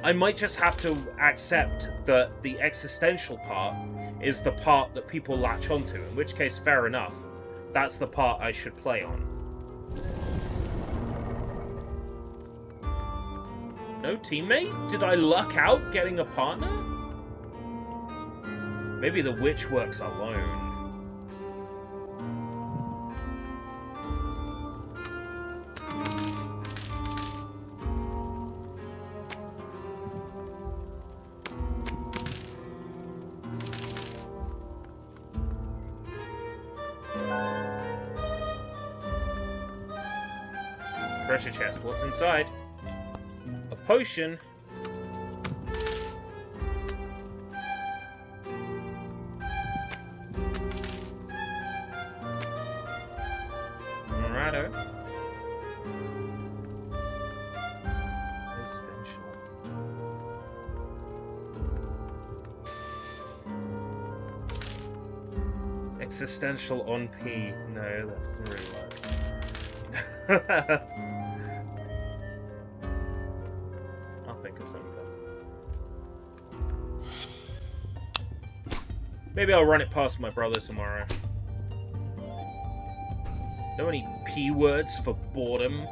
I might just have to accept that the existential part is the part that people latch onto, in which case, fair enough. That's the part I should play on. No teammate? Did I luck out getting a partner? Maybe the witch works alone. Treasure chest. What's inside? A potion. Righto. Essential. Existential on P. No, that doesn't really work. I'll think of something. Maybe I'll run it past my brother tomorrow. Know any P words for boredom?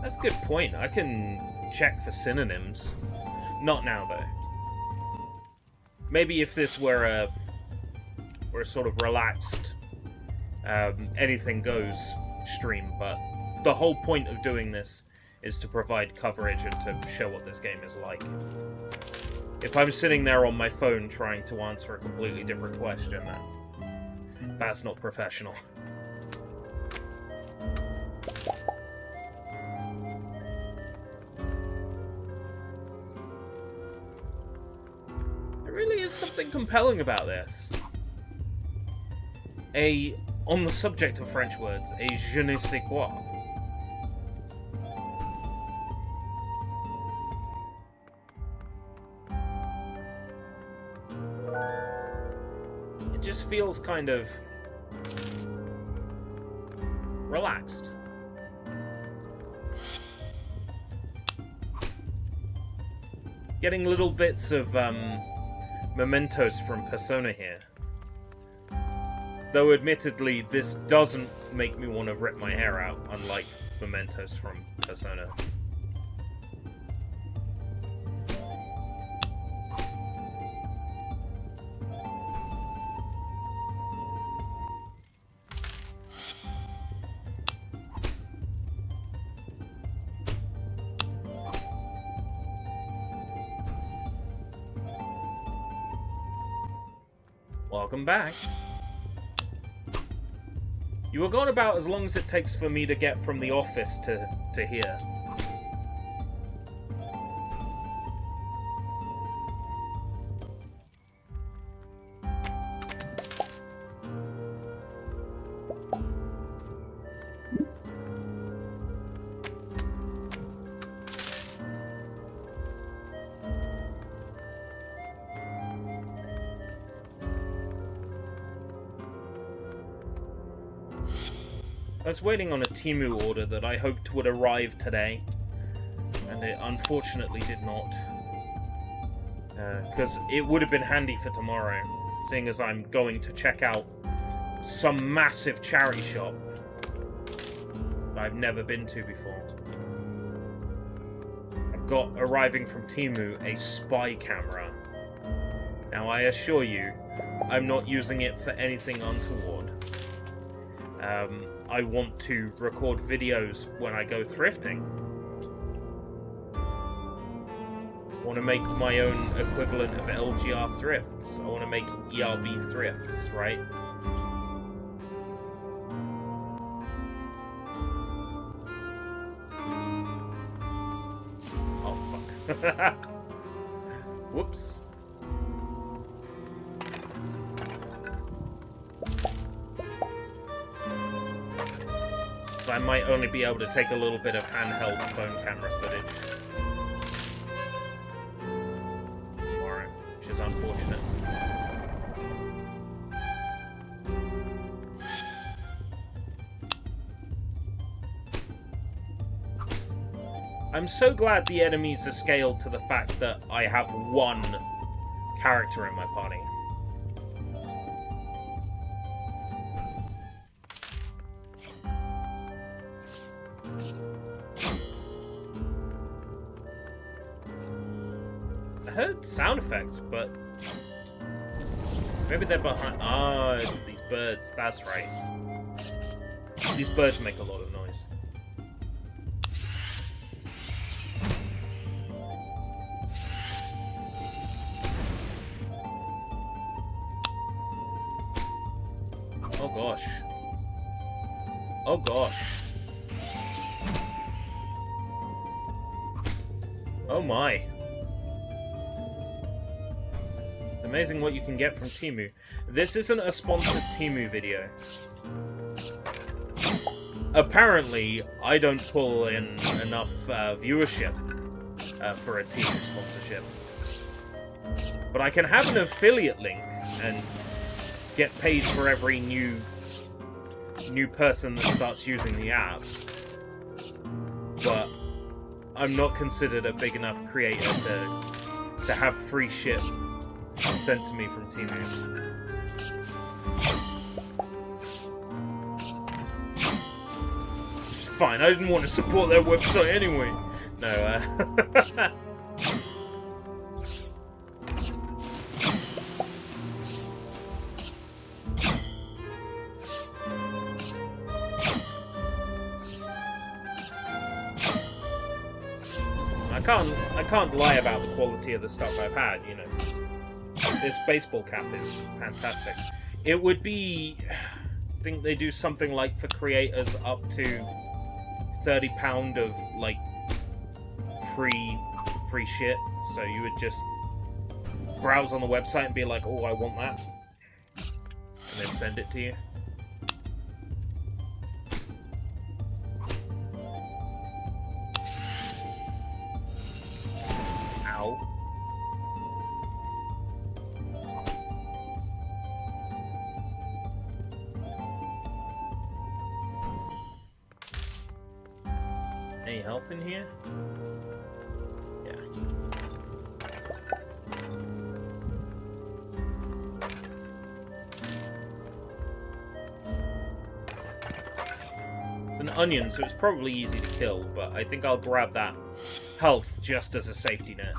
That's a good point. I can check for synonyms. Not now, though. Maybe if this were a sort of relaxed, anything goes stream, but the whole point of doing this is to provide coverage and to show what this game is like. If I'm sitting there on my phone trying to answer a completely different question, that's not professional. There really is something compelling about this. On the subject of French words, a je ne sais quoi. It just feels kind of relaxed. Getting little bits of mementos from Persona here. Though admittedly, this doesn't make me want to rip my hair out, unlike mementos from Persona. Welcome back. You were gone about as long as it takes for me to get from the office to here. I was waiting on a Temu order that I hoped would arrive today, and it unfortunately did not. Because it would have been handy for tomorrow, seeing as I'm going to check out some massive charity shop that I've never been to before. I've got, arriving from Temu, a spy camera. Now, I assure you, I'm not using it for anything untoward. I want to record videos when I go thrifting. I want to make my own equivalent of LGR thrifts. I want to make ERB thrifts, right? Whoops. So I might only be able to take a little bit of handheld phone camera footage tomorrow, which is unfortunate. I'm so glad the enemies are scaled to the fact that I have one character in my party. I heard sound effects, but maybe they're behind. Ah, it's these birds. That's right. These birds make a lot of noise. Oh gosh. Oh gosh. Oh my. It's amazing what you can get from Temu. This isn't a sponsored Temu video. Apparently, I don't pull in enough viewership for a Temu sponsorship. But I can have an affiliate link and get paid for every new person that starts using the app. But I'm not considered a big enough creator to have free ship sent to me from Temu. Which is fine, I didn't want to support their website anyway. No, I can't lie about the quality of the stuff I've had, you know. This baseball cap is fantastic. It would be... I think they do something like for creators up to £30 of, like, free shit. So you would just browse on the website and be like, oh, I want that. And then send it to you. Any health in here? Yeah. It's an onion, so it's probably easy to kill, but I think I'll grab that health just as a safety net.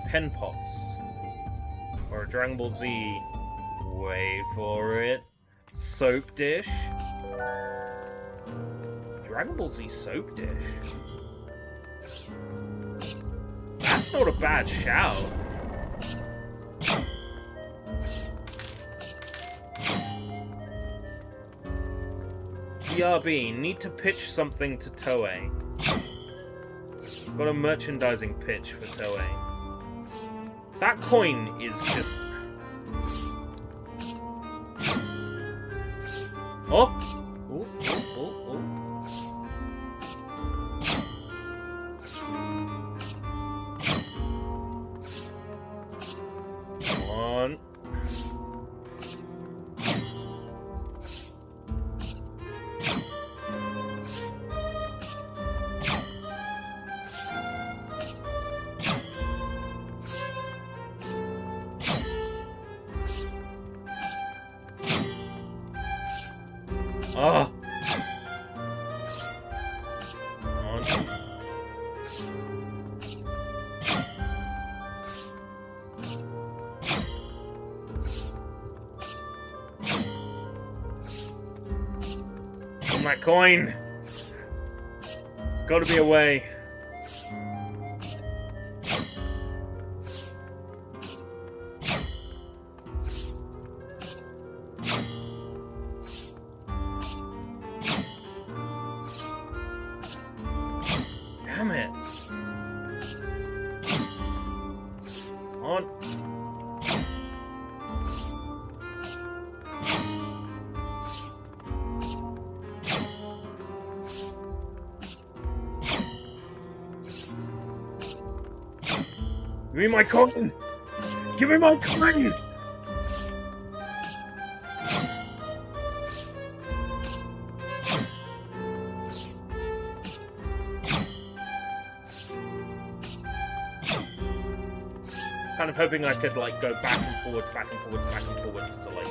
Pen pots. Or a Dragon Ball Z. Wait for it. Soap dish. Dragon Ball Z soap dish. That's not a bad shout. BRB, need to pitch something to Toei. Got a merchandising pitch for Toei. That coin is just... Oh! Ooh, ooh, ooh, ooh. Come on. Ah! On that coin! There's gotta be a way. Give me my coin! Give me my coin! Kind of hoping I could, like, go back and forwards, back and forwards, back and forwards to, like,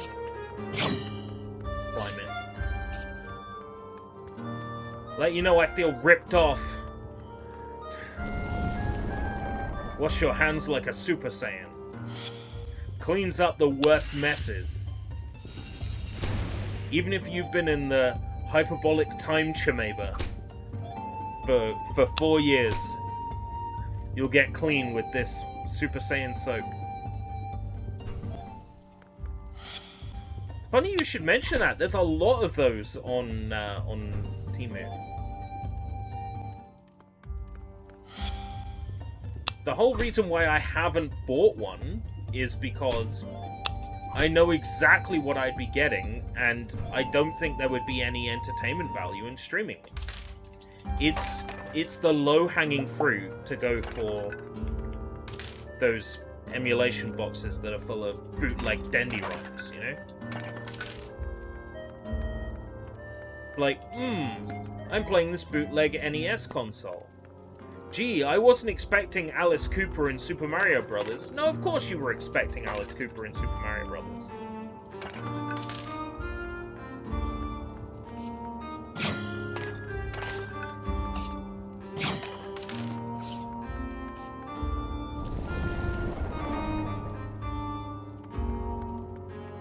climb it. Let you know I feel ripped off. Wash your hands like a Super Saiyan. Cleans up the worst messes. Even if you've been in the hyperbolic time chamber for 4 years, you'll get clean with this Super Saiyan soap. Funny you should mention that. There's a lot of those on Temu. The whole reason why I haven't bought one is because I know exactly what I'd be getting, and I don't think there would be any entertainment value in streaming it. It's the low-hanging fruit to go for those emulation boxes that are full of bootleg Dendy ROMs, you know? Like, I'm playing this bootleg NES console. Gee, I wasn't expecting Alice Cooper in Super Mario Brothers. No, of course you were expecting Alice Cooper in Super Mario Brothers.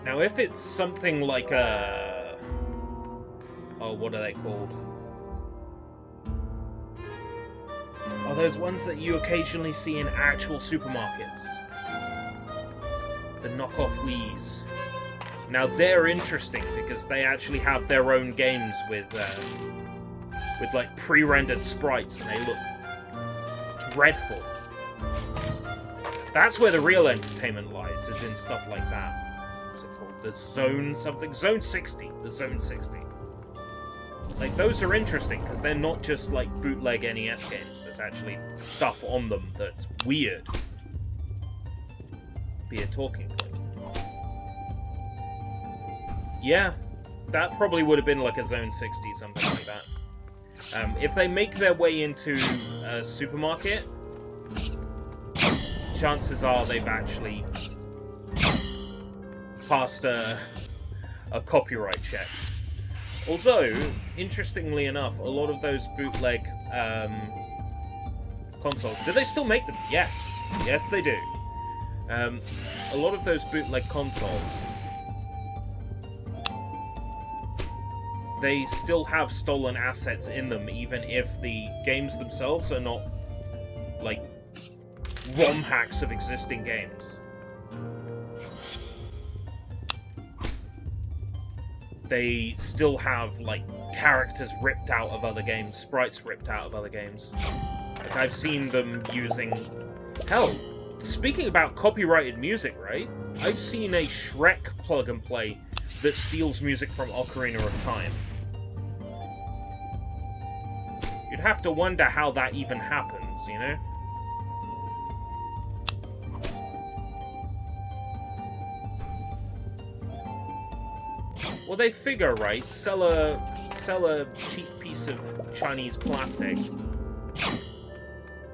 Now, if it's something like a... Oh, what are they called? Oh, those ones that you occasionally see in actual supermarkets. The knockoff Wiis. Now, they're interesting because they actually have their own games with like, pre-rendered sprites, and they look dreadful. That's where the real entertainment lies, is in stuff like that. What's it called? The Zone something? Zone 60. The Zone 60. Like, those are interesting, because they're not just, like, bootleg NES games. There's actually stuff on them that's weird. Be a talking point. Yeah, that probably would have been, like, a Zone 60, something like that. If they make their way into a supermarket, chances are they've actually passed a copyright check. Although, interestingly enough, a lot of those bootleg consoles... Do they still make them? Yes. Yes, they do. A lot of those bootleg consoles, they still have stolen assets in them, even if the games themselves are not, like, ROM hacks of existing games. They still have, like, characters ripped out of other games, sprites ripped out of other games. Like, I've seen them using... Hell, speaking about copyrighted music, right? I've seen a Shrek plug-and-play that steals music from Ocarina of Time. You'd have to wonder how that even happens, you know? Well, they figure, right? Sell a cheap piece of Chinese plastic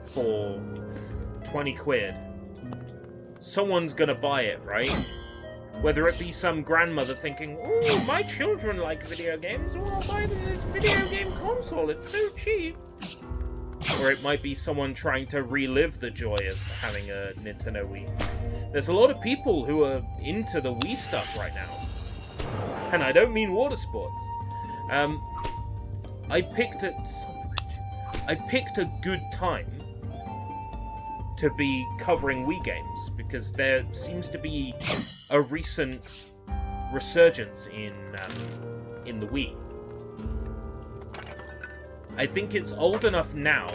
for 20 quid. Someone's gonna buy it, right? Whether it be some grandmother thinking, "Ooh, my children like video games, oh, I'll buy them this video game console, it's so cheap." Or it might be someone trying to relive the joy of having a Nintendo Wii. There's a lot of people who are into the Wii stuff right now. And I don't mean water sports. I picked a good time to be covering Wii games, because there seems to be a recent resurgence in the Wii. I think it's old enough now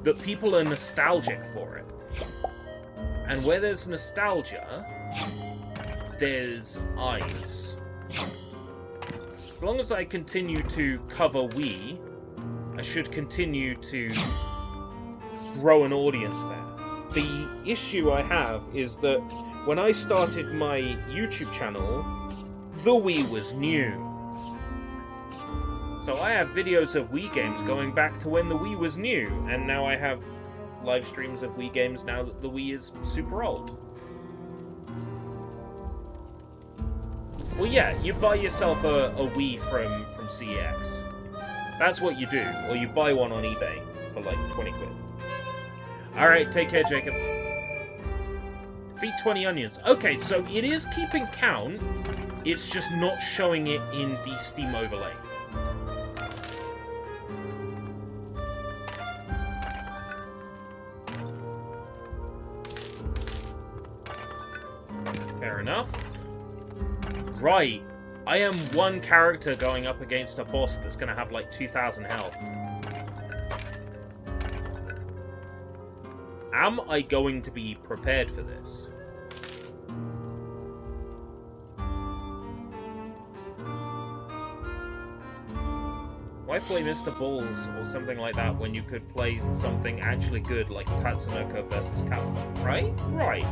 that people are nostalgic for it. And where there's nostalgia, there's eyes. As long as I continue to cover Wii, I should continue to grow an audience there. the issue I have is that when I started my YouTube channel, the Wii was new. So I have videos of Wii games going back to when the Wii was new, and now I have live streams of Wii games now that the Wii is super old. Well, yeah, you buy yourself a Wii from CEX. That's what you do, or you buy one on eBay for like 20 quid. Alright, take care, Jacob. Feed 20 onions. Okay, so it is keeping count, it's just not showing it in the Steam overlay. Fair enough. Right. I am one character going up against a boss that's going to have like 2,000 health. Am I going to be prepared for this? Why play Mr. Balls or something like that when you could play something actually good like Tatsunoko vs. Capcom, right? Right.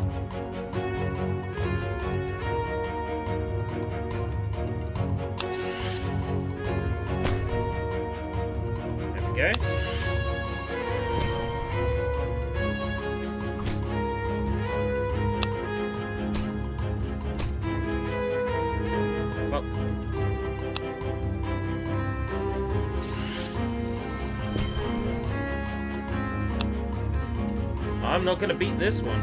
There we go. Fuck. I'm not gonna beat this one.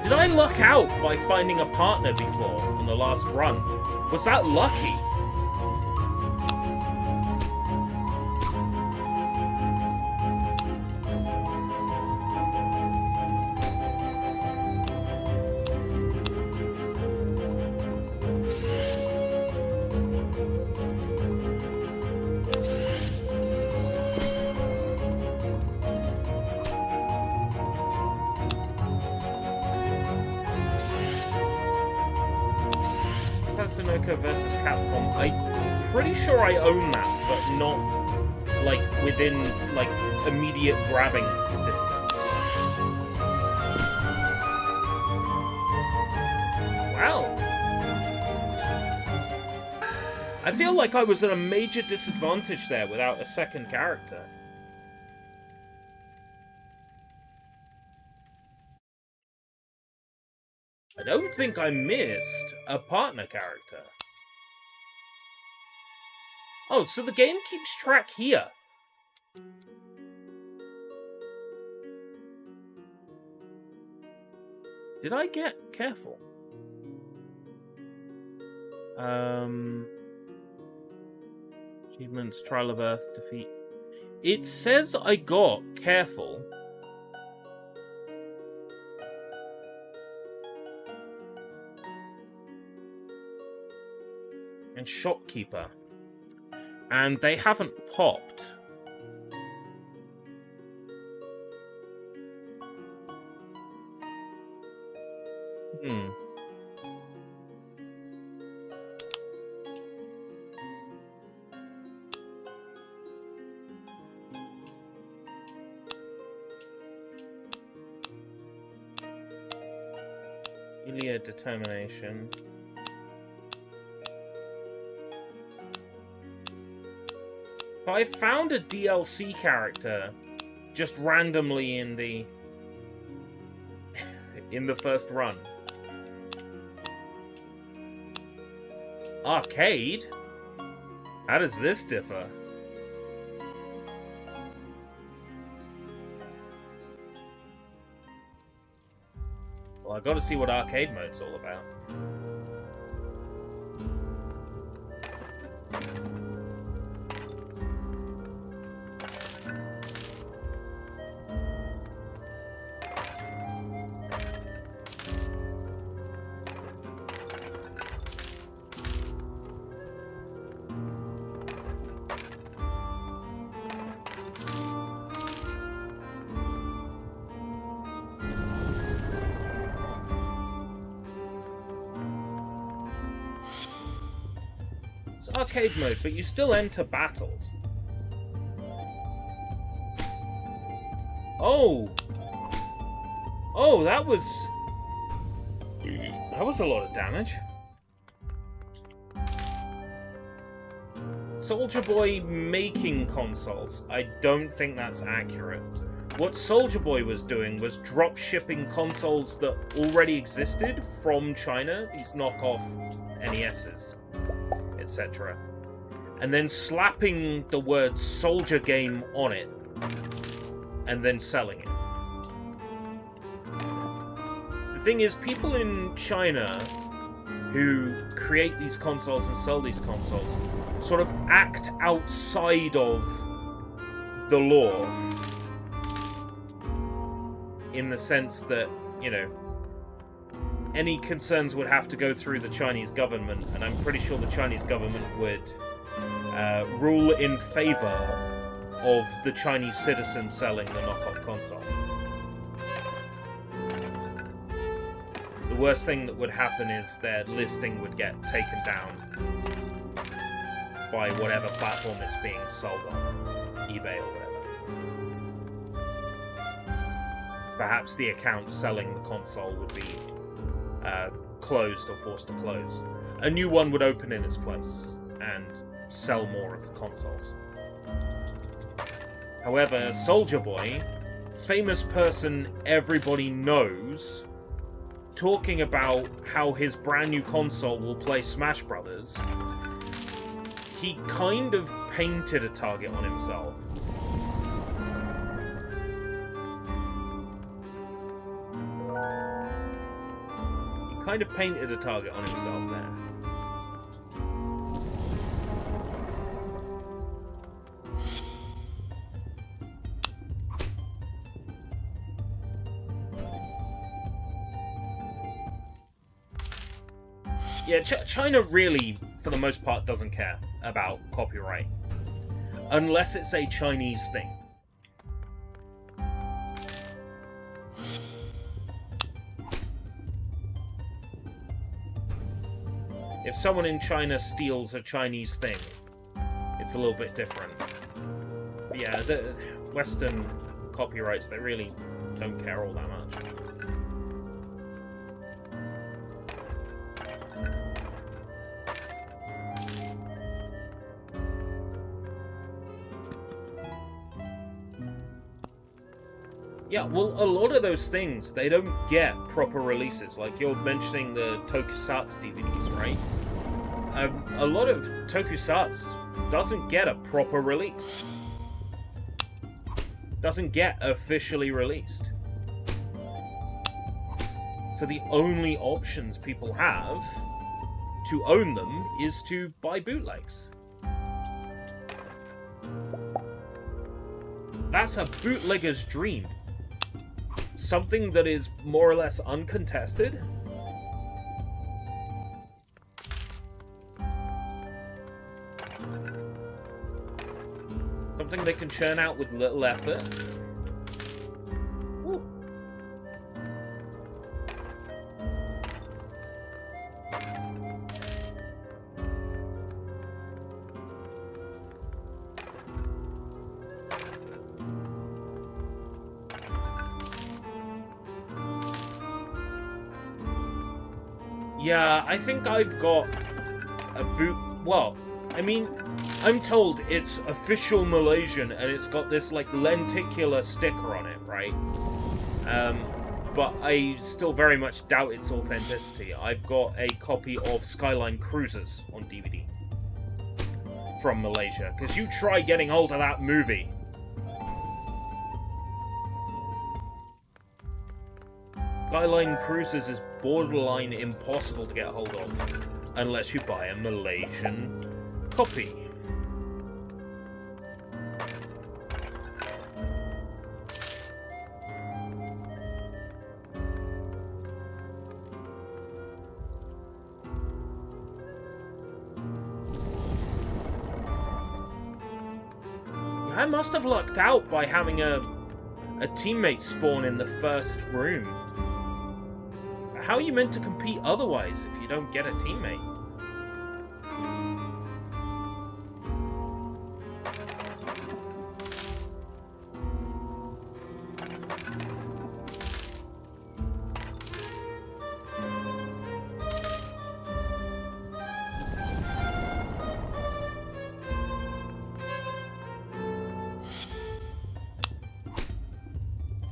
Did I luck out by finding a partner before on the last run? Was that lucky? Tatsunoko vs. Capcom. I'm pretty sure I own that, but not like within like immediate grabbing distance. Wow. I feel like I was at a major disadvantage there without a second character. I don't think I missed a partner character. Oh, so the game keeps track here. Did I get careful? Achievements, Trial of Earth, defeat. It says I got careful. And Shopkeeper. And they haven't popped. Elia determination. But I found a DLC character just randomly in the first run. Arcade? How does this differ? Well, I gotta see what arcade mode's all about. It's arcade mode, but you still enter battles. Oh! Oh, that was a lot of damage. Soldier Boy making consoles. I don't think that's accurate. What Soldier Boy was doing was drop shipping consoles that already existed from China, these knockoff NESs, etc. And then slapping the word Soldier Game on it, and then selling it. The thing is, people in China who create these consoles and sell these consoles sort of act outside of the law, in the sense that, you know, any concerns would have to go through the Chinese government, and I'm pretty sure the Chinese government would rule in favor of the Chinese citizen selling the knockoff console. The worst thing that would happen is their listing would get taken down by whatever platform it's being sold on, eBay or whatever. Perhaps the account selling the console would be closed or forced to close. A new one would open in its place and sell more of the consoles. However, Soldier Boy, famous person everybody knows, talking about how his brand new console will play Smash Brothers, he kind of painted a target on himself. He kind of painted a target on himself there. Yeah, China really, for the most part, doesn't care about copyright. Unless it's a Chinese thing. If someone in China steals a Chinese thing, it's a little bit different. But yeah, the Western copyrights, they really don't care all that much. Yeah, well, a lot of those things, they don't get proper releases. Like, you're mentioning the Tokusatsu DVDs, right? A lot of Tokusatsu doesn't get a proper release. Doesn't get officially released. So the only options people have to own them is to buy bootlegs. That's a bootlegger's dream. Something that is more or less uncontested. Something they can churn out with little effort. Ooh. Yeah, I think I've got a boot... Well, I mean, I'm told it's official Malaysian and it's got this, like, lenticular sticker on it, right? But I still very much doubt its authenticity. I've got a copy of Skyline Cruisers on DVD from Malaysia, because you try getting hold of that movie. Skyline Cruisers is borderline impossible to get hold of, unless you buy a Malaysian copy. I must have lucked out by having a teammate spawn in the first room. How are you meant to compete otherwise if you don't get a teammate?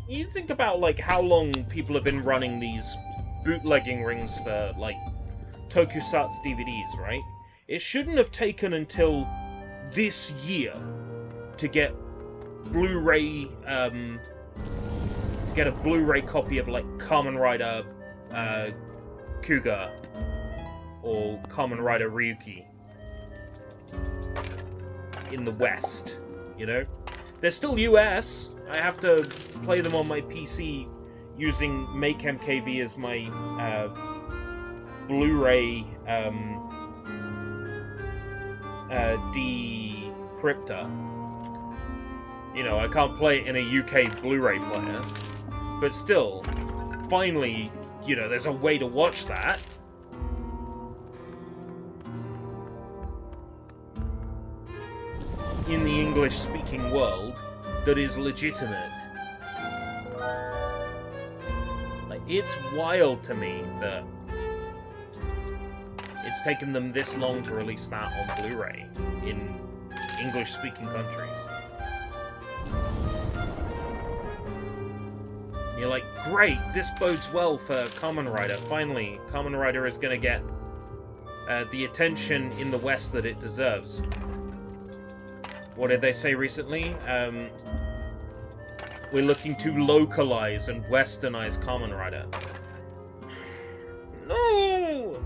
You think about, like, how long people have been running these bootlegging rings for, like, Tokusatsu DVDs, right? It shouldn't have taken until this year to get Blu-ray, to get a Blu-ray copy of, like, Kamen Rider, Kuga, or Kamen Rider Ryuki in the West, you know? They're still US. I have to play them on my PC using Make MKV as my Blu-ray decryptor. You know, I can't play it in a UK Blu-ray player. But still, finally, you know, there's a way to watch that. In the English-speaking world that is legitimate. Like, it's wild to me that it's taken them this long to release that on Blu-ray in English-speaking countries. You're like, great, this bodes well for Kamen Rider. Finally, Kamen Rider is going to get the attention in the West that it deserves. What did they say recently? We're looking to localize and westernize Kamen Rider. No!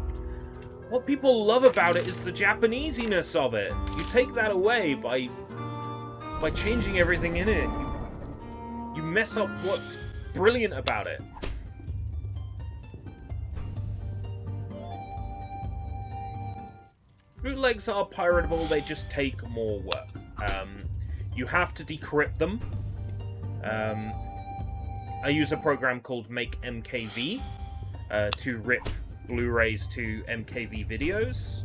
What people love about it is the Japanesiness of it. You take that away by changing everything in it. You mess up what's brilliant about it. Bootlegs are piratable, they just take more work. You have to decrypt them. I use a program called Make MKV to rip Blu-rays to MKV videos.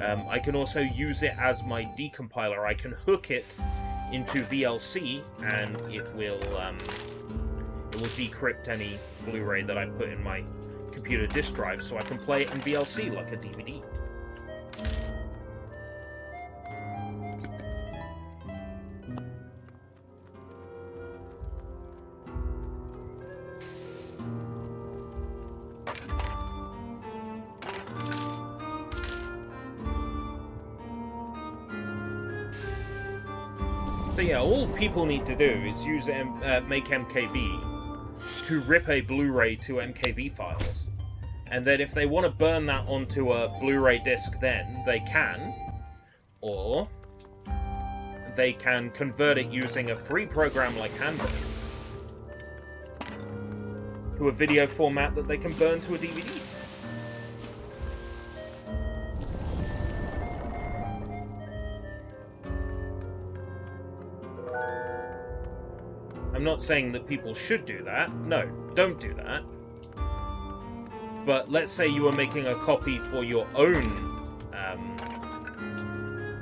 I can also use it as my decompiler. I can hook it into VLC, and it will decrypt any Blu-ray that I put in my computer disk drive, so I can play it in VLC like a DVD. So yeah, all people need to do is use Make MKV to rip a Blu-ray to MKV files. And then if they want to burn that onto a Blu-ray disc, then they can. Or they can convert it using a free program like Handle to a video format that they can burn to a DVD. I'm not saying that people should do that. No, don't do that. But let's say you are making a copy for your own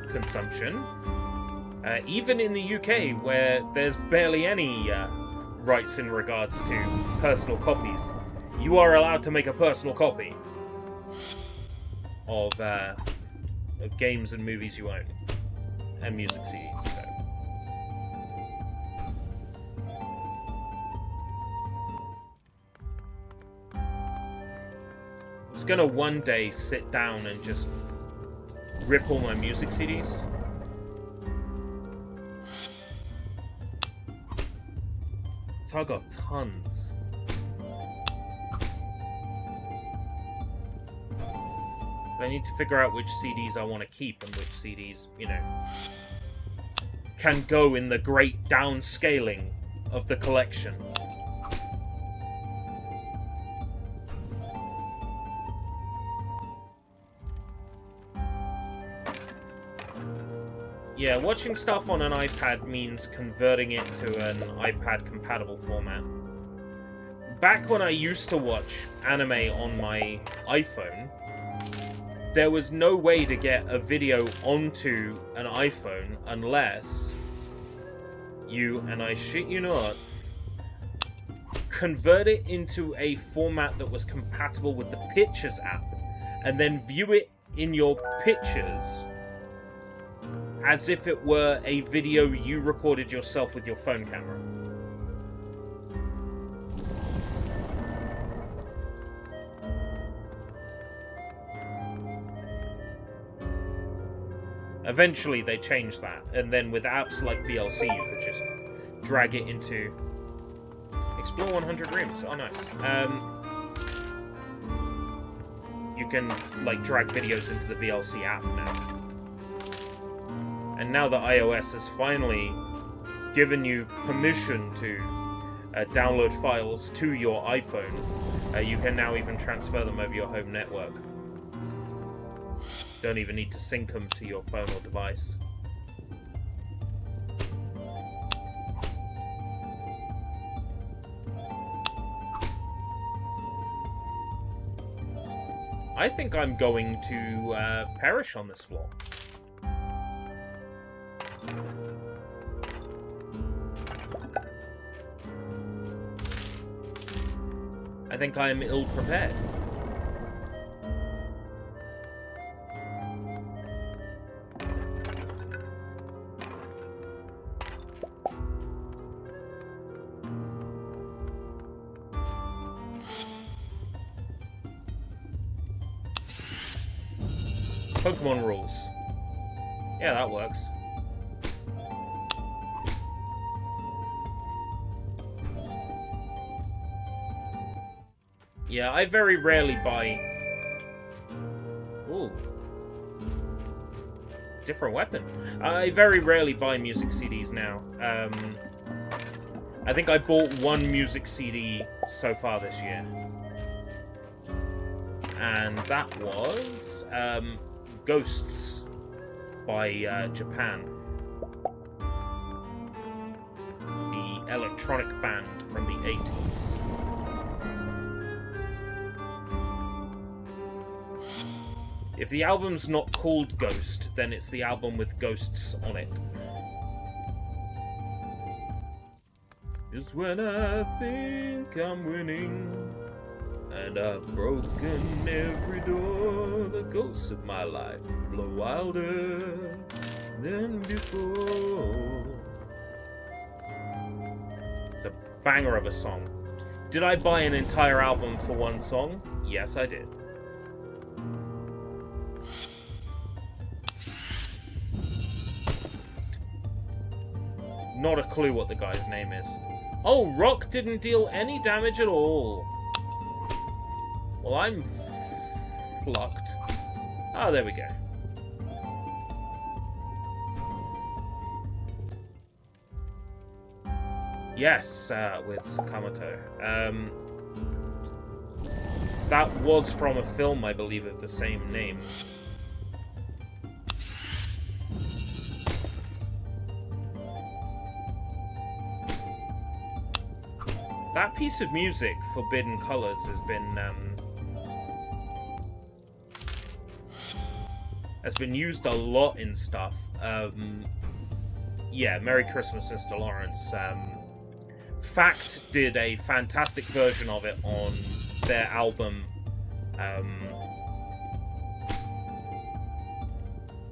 consumption. Even in the UK, where there's barely any rights in regards to personal copies, you are allowed to make a personal copy of games and movies you own, and music CDs. So. I was gonna one day sit down and just rip all my music CDs. So I got tons. But I need to figure out which CDs I want to keep and which CDs, you know, can go in the great downscaling of the collection. Yeah, watching stuff on an iPad means converting it to an iPad-compatible format. Back when I used to watch anime on my iPhone, there was no way to get a video onto an iPhone unless you, and I shit you not, convert it into a format that was compatible with the Pictures app, and then view it in your Pictures as if it were a video you recorded yourself with your phone camera. Eventually they changed that, and then with apps like VLC you could just drag it into... Explore 100 rooms. Oh, nice. You can, like, drag videos into the VLC app now. And now that iOS has finally given you permission to download files to your iPhone, you can now even transfer them over your home network. Don't even need to sync them to your phone or device. I think I'm going to perish on this floor. I think I am ill-prepared. Pokemon rules. Yeah, that works. Yeah, I very rarely buy... Ooh. Different weapon. I very rarely buy music CDs now. I think I bought one music CD so far this year. And that was... Ghosts by Japan. The electronic band from the 80s. If the album's not called Ghost, then it's the album with ghosts on it. Just when I think I'm winning, and I've broken every door, the ghosts of my life blow wilder than before. It's a banger of a song. Did I buy an entire album for one song? Yes, I did. Not a clue what the guy's name is. Oh, Rock didn't deal any damage at all. Well, I'm plucked. Oh, there we go. Yes, with Sakamoto. That was from a film, I believe, of the same name. That piece of music, Forbidden Colors, has been used a lot in stuff. Yeah, Merry Christmas, Mr. Lawrence. Fact did a fantastic version of it on their album.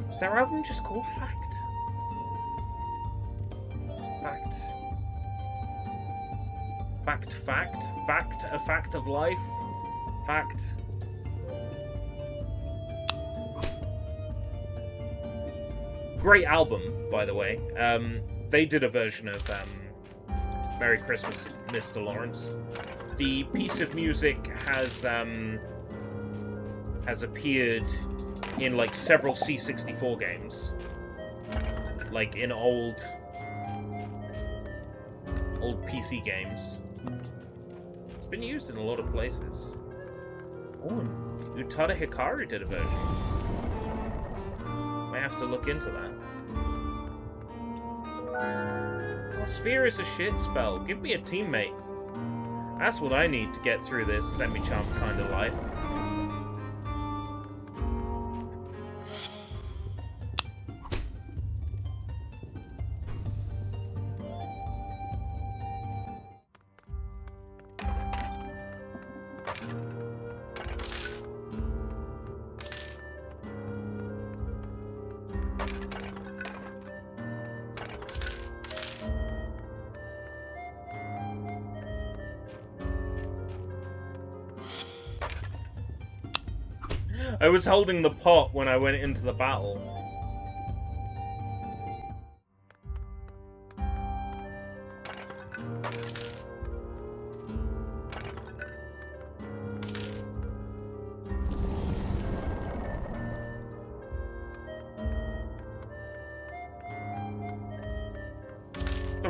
Was their album just called Fact? Fact. Fact, a fact of life. Fact. Great album, by the way. They did a version of Merry Christmas, Mr. Lawrence. The piece of music has appeared in like several C64 games, like in old PC games. It's been used in a lot of places. Oh, Utada Hikaru did a version. I have to look into that. Sphere is a shit spell. Give me a teammate. That's what I need to get through this semi-champ kind of life. I was holding the pot when I went into the battle.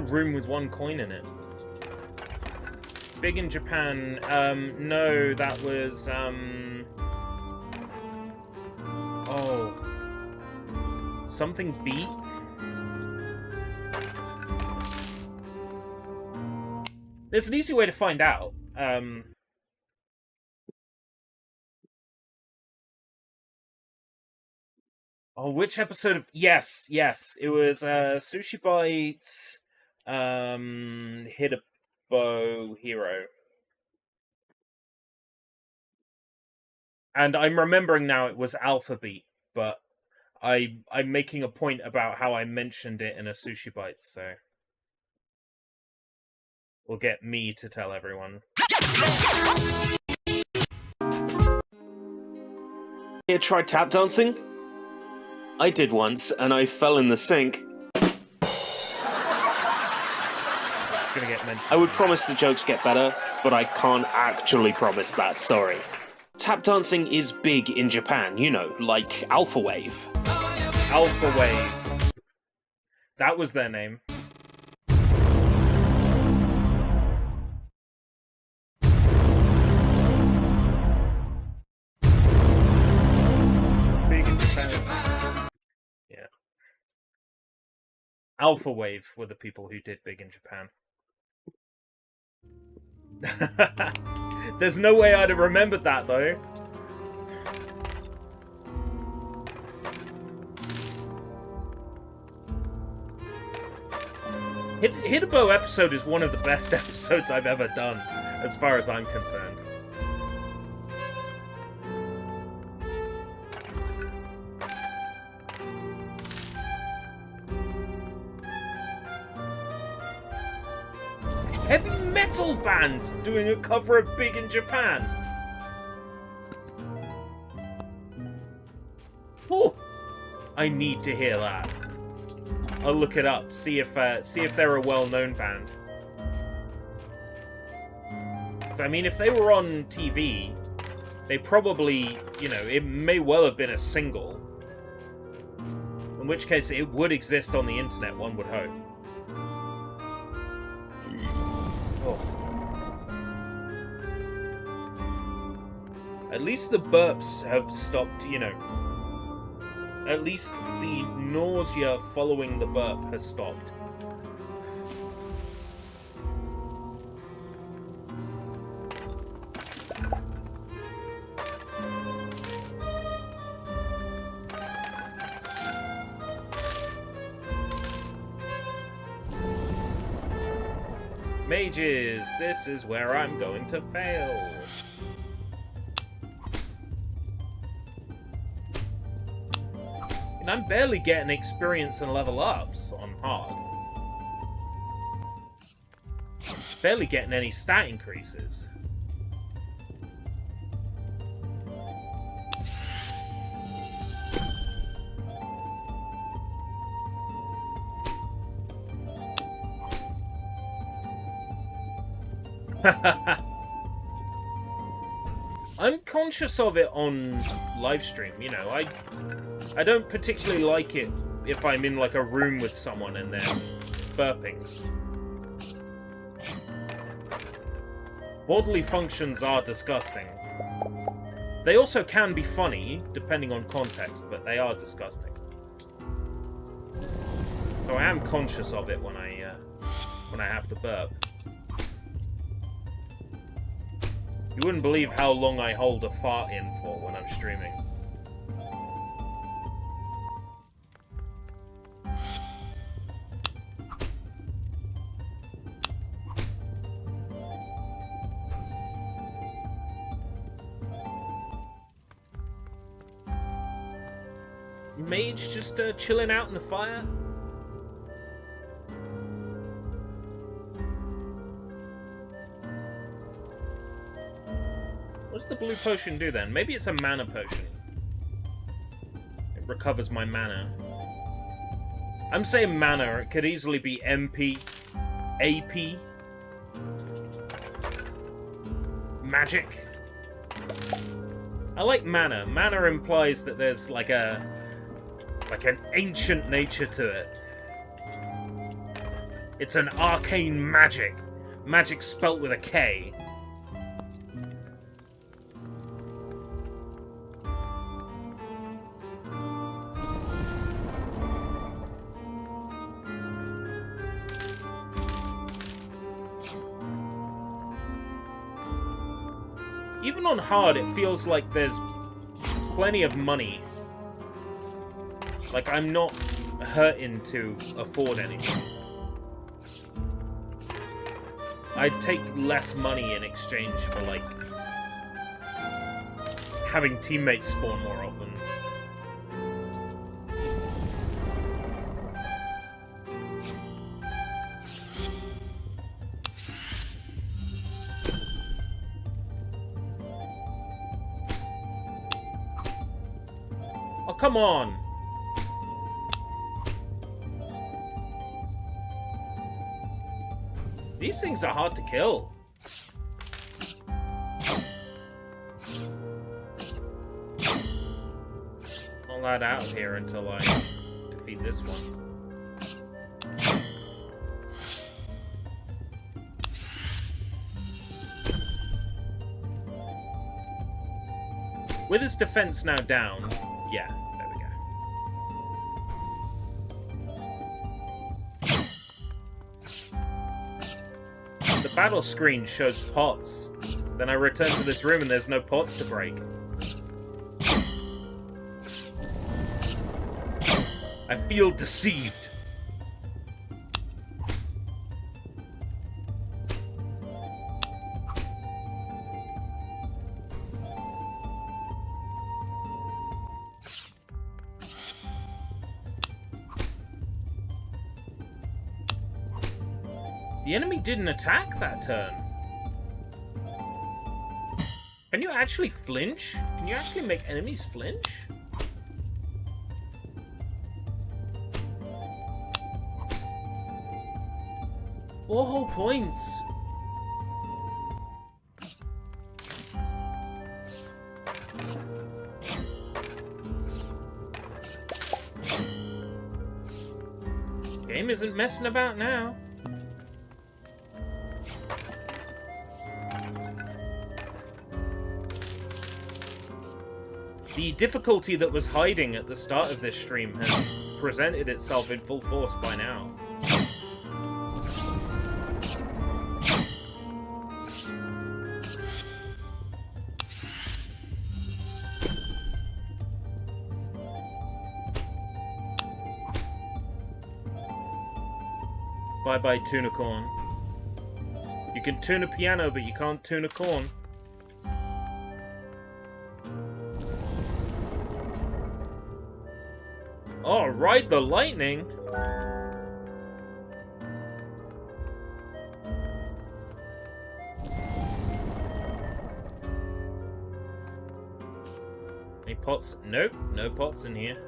room with 1 coin in it. Big in Japan. No, that was, oh. Something beat? There's an easy way to find out. Oh, which episode of... Yes. It was, Sushi Bites, Hitabo Hero. And I'm remembering now it was Alphabet, but I'm making a point about how I mentioned it in a Sushi Bites, so... will get me to tell everyone. You tried tap dancing? I did once, and I fell in the sink. It's gonna get mentioned. I would promise the jokes get better, but I can't actually promise that, sorry. Tap dancing is big in Japan, you know, like Alpha Wave. Alpha Wave. That was their name. Yeah. Alpha Wave were the people who did big in Japan. There's no way I'd have remembered that, though. Hitabo episode is one of the best episodes I've ever done, as far as I'm concerned. Heavy metal band doing a cover of Big in Japan. Oh, I need to hear that. I'll look it up, see if they're a well-known band. So, I mean, if they were on TV, they probably, you know, it may well have been a single. In which case, it would exist on the internet, one would hope. Oh. At least the burps have stopped, you know. At least the nausea following the burp has stopped. Mages, this is where I'm going to fail. And I'm barely getting experience and level ups on hard. Barely getting any stat increases. I'm conscious of it on live stream, you know. I don't particularly like it if I'm in like a room with someone and they're burping. Bodily functions are disgusting. They also can be funny, depending on context, but they are disgusting. So I am conscious of it when I have to burp. You wouldn't believe how long I hold a fart in for when I'm streaming. Mage just chilling out in the fire? What does the blue potion do then? Maybe it's a mana potion. It recovers my mana. I'm saying mana, it could easily be MP, AP, magic. I like mana. Mana implies that there's like an ancient nature to it. It's an arcane magic. Magic spelt with a K. Even on hard, it feels like there's plenty of money. Like, I'm not hurting to afford anything. I'd take less money in exchange for, like, having teammates spawn more often. Oh, come on! These things are hard to kill. Not allowed out of here until I defeat this one. With his defense now down, yeah, there we go. The battle screen shows pots. Then I return to this room and there's no pots to break. I feel deceived. The enemy didn't attack that turn. Can you actually flinch? Can you actually make enemies flinch? What whole points? Game isn't messing about now. The difficulty that was hiding at the start of this stream has presented itself in full force by now. Bye-bye, tuna corn. You can tune a piano, but you can't tune a corn. Oh, ride the lightning! Any pots? Nope, no pots in here.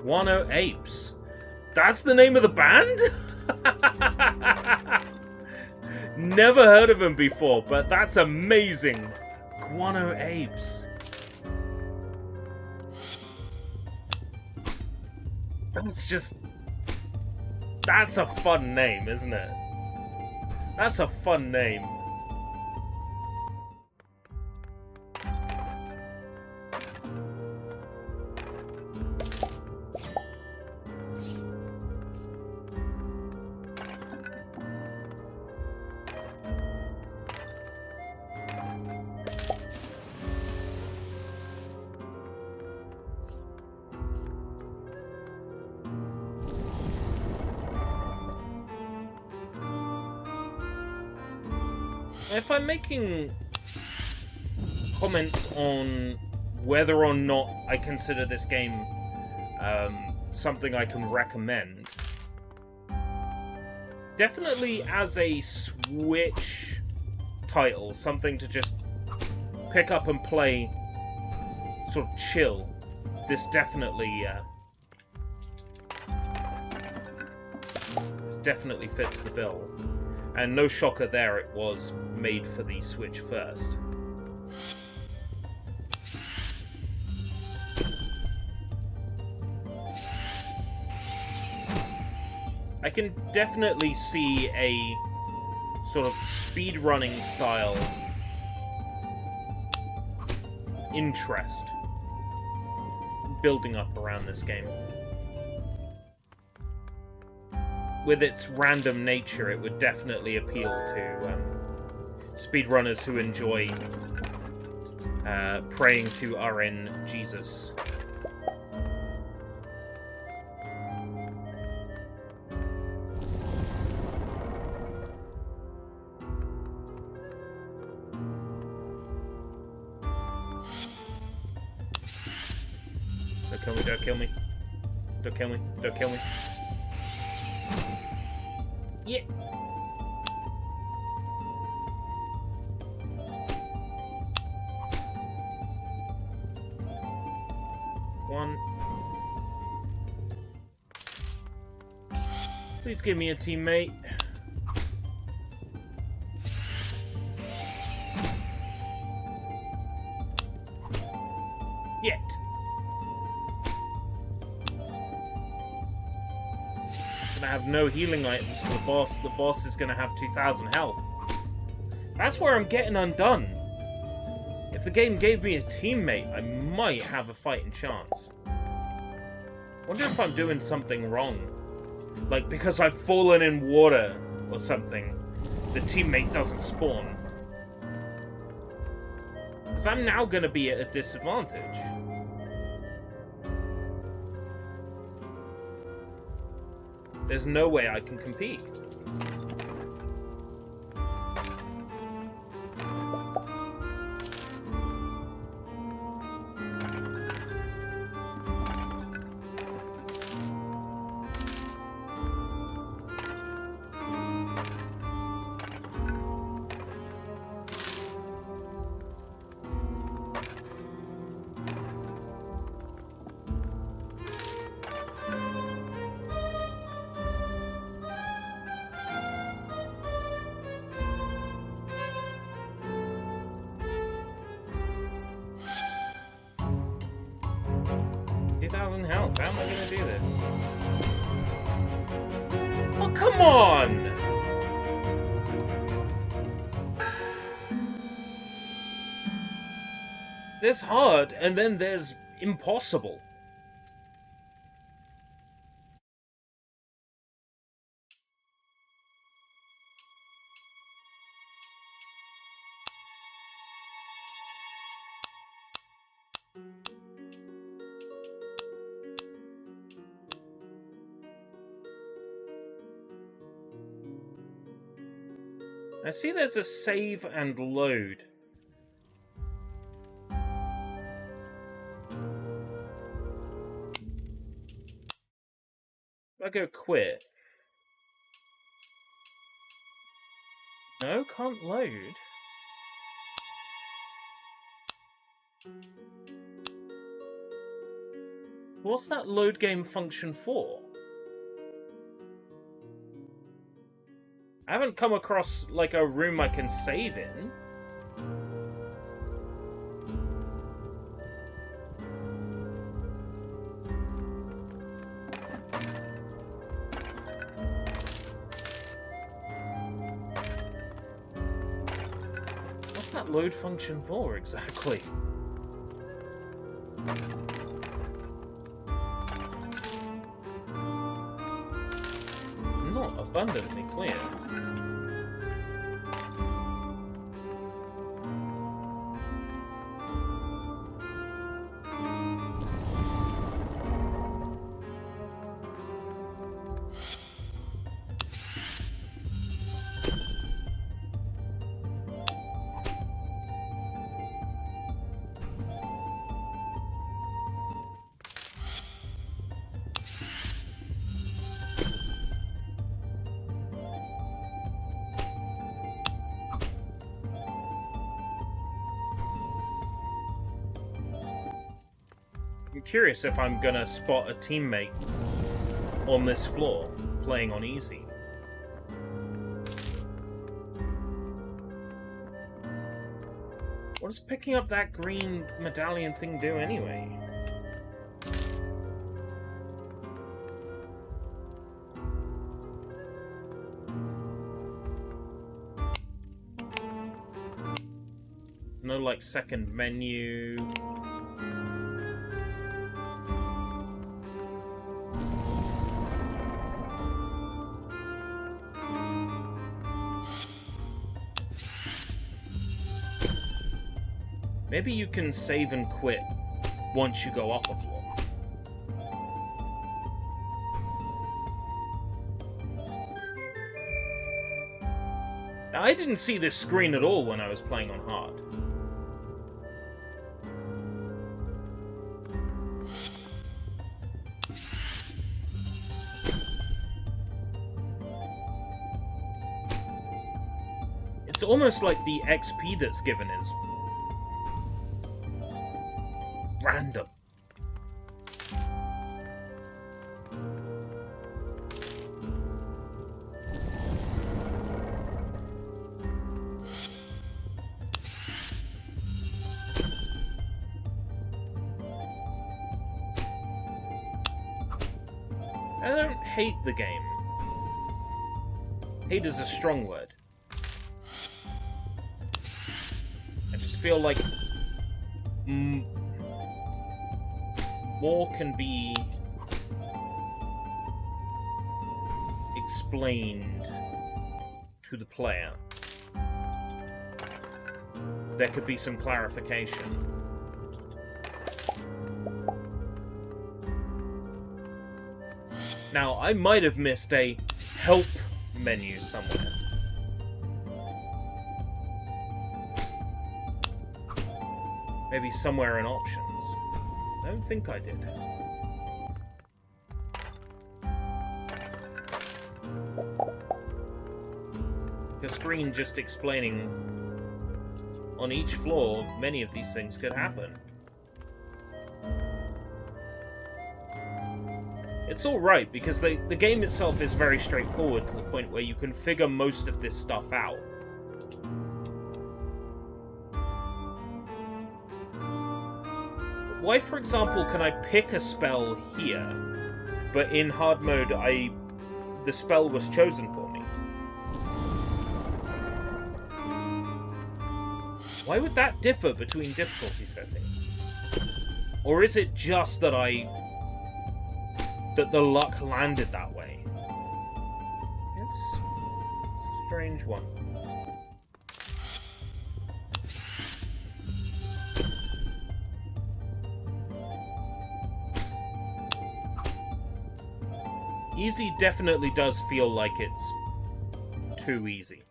Guano Apes. That's the name of the band? Never heard of them before, but that's amazing. Guano Apes. That's a fun name, isn't it? That's a fun name. If I'm making comments on whether or not I consider this game something I can recommend, definitely as a Switch title, something to just pick up and play, sort of chill, this definitely definitely fits the bill. And no shocker there, it was made for the Switch first. I can definitely see a sort of speedrunning style interest building up around this game. With its random nature, it would definitely appeal to speedrunners who enjoy praying to RN Jesus. Don't kill me, don't kill me. Don't kill me, don't kill me. Yeah. One. Please give me a teammate. Yet. Gonna have no healing items for the boss. The boss is gonna have 2,000 health. That's where I'm getting undone. If the game gave me a teammate, I might have a fighting chance. Wonder if I'm doing something wrong. Like, because I've fallen in water or something, the teammate doesn't spawn. Because I'm now gonna be at a disadvantage. There's no way I can compete. Health. How am I gonna do this? Oh, come on! There's hard, and then there's impossible. I see there's a save and load. I go quit. No, can't load. What's that load game function for? I haven't come across, like, a room I can save in. What's that load function for, exactly? Not abundantly clear. I'm curious if I'm gonna spot a teammate on this floor playing on easy. What does picking up that green medallion thing do anyway? There's no, like, second menu. Maybe you can save and quit once you go up a floor. Now, I didn't see this screen at all when I was playing on hard. It's almost like the XP that's given is random. I don't hate the game. Hate is a strong word. I just feel like more can be explained to the player. There could be some clarification. Now, I might have missed a help menu somewhere. Maybe somewhere in options. I don't think I did. The screen just explaining on each floor many of these things could happen. It's alright, because the game itself is very straightforward to the point where you can figure most of this stuff out. Why, for example, can I pick a spell here, but in hard mode, the spell was chosen for me? Why would that differ between difficulty settings? Or is it just that that the luck landed that way? It's a strange one. Easy definitely does feel like it's too easy.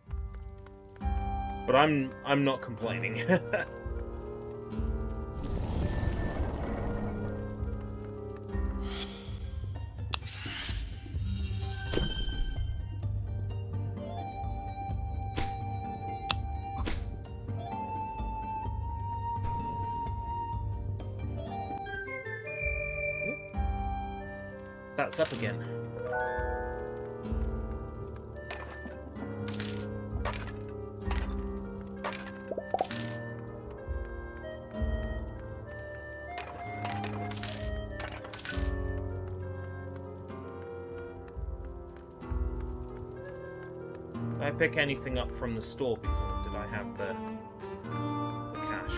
But I'm not complaining. That's up again. Did I pick anything up from the store before? Did I have the cash?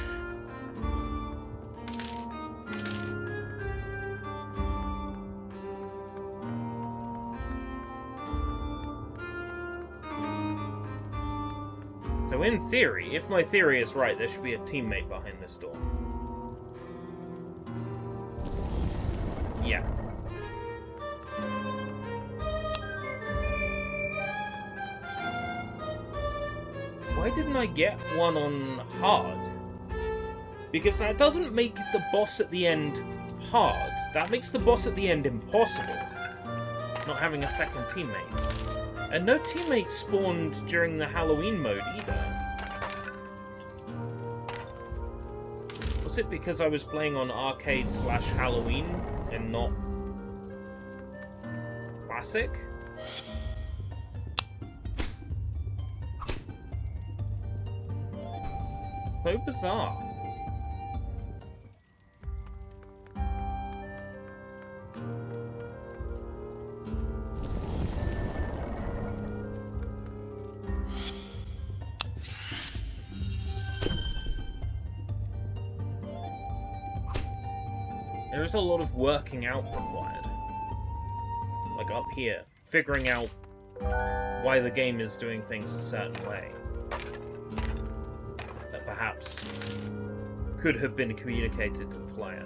So in theory, if my theory is right, there should be a teammate behind this door. Yeah. Why didn't I get one on hard? Because that doesn't make the boss at the end hard. That makes the boss at the end impossible. Not having a second teammate. And no teammates spawned during the Halloween mode either. Was it because I was playing on arcade/Halloween and not classic? So bizarre. There is a lot of working out required. Like up here, figuring out why the game is doing things a certain way. That perhaps could have been communicated to the player.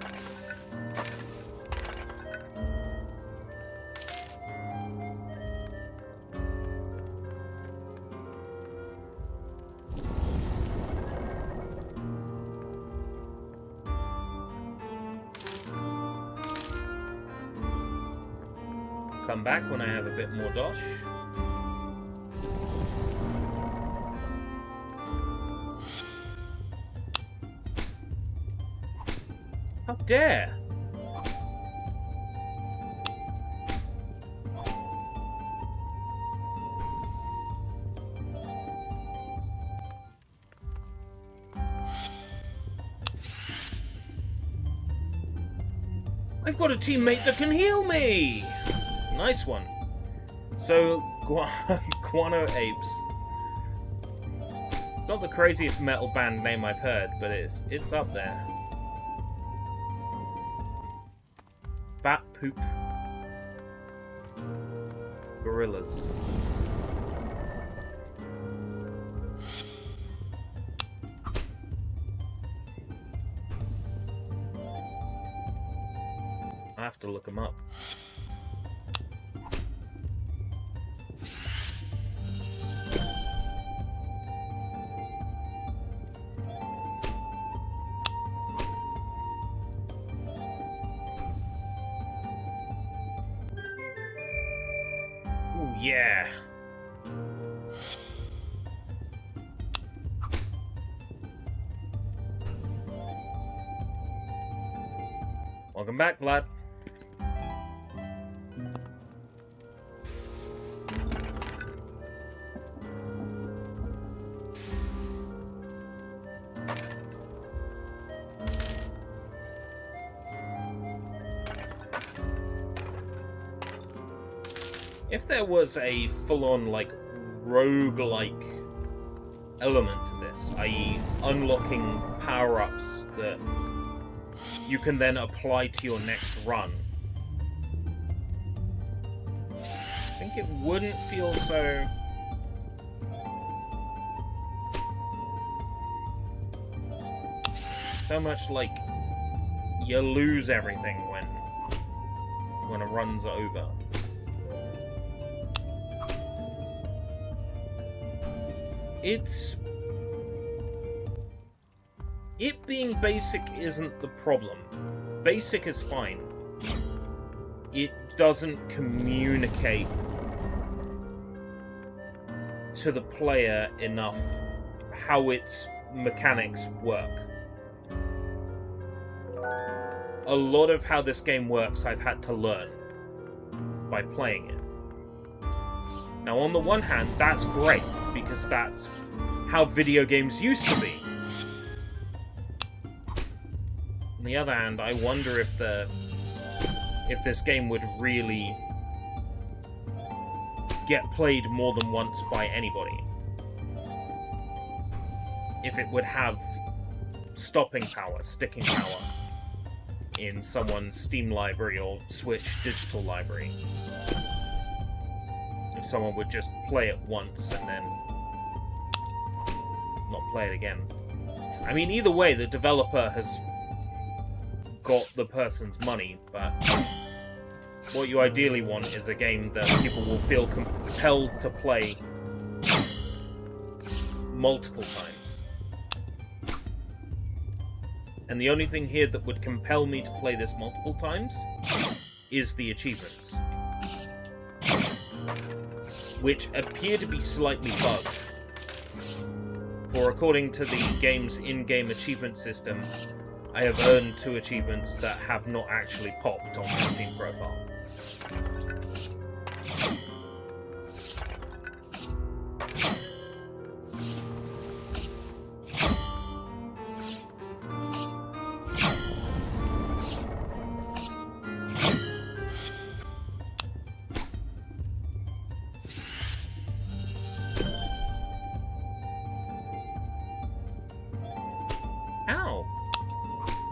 Come back when I have a bit more dosh. How dare! I've got a teammate that can heal me! Nice one. So, Guano Apes. It's not the craziest metal band name I've heard, but it's up there. Bat Poop Gorillas. I have to look them up. Ooh, yeah. Welcome back, Vlad. If there was a full-on, like, roguelike element to this, i.e. unlocking power-ups that you can then apply to your next run, I think it wouldn't feel so much like you lose everything when a run's over. It being basic isn't the problem. Basic is fine. It doesn't communicate to the player enough how its mechanics work. A lot of how this game works I've had to learn by playing it. Now, on the one hand, that's great, because that's how video games used to be. On the other hand, I wonder if this game would really get played more than once by anybody. If it would have stopping power, sticking power in someone's Steam library or Switch digital library. If someone would just play it once and then not play it again. I mean, either way, the developer has got the person's money, but what you ideally want is a game that people will feel compelled to play multiple times. And the only thing here that would compel me to play this multiple times is the achievements, which appear to be slightly bugged. For according to the game's in-game achievement system, I have earned 2 achievements that have not actually popped on my Steam profile.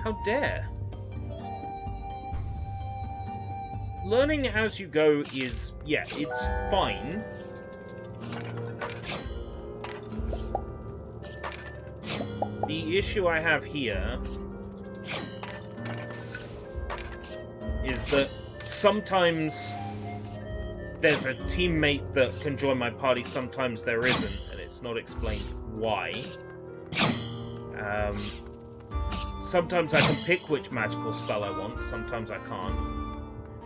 How dare? Learning as you go is, yeah, it's fine. The issue I have here is that sometimes there's a teammate that can join my party, sometimes there isn't, and it's not explained why. Sometimes I can pick which magical spell I want, sometimes I can't.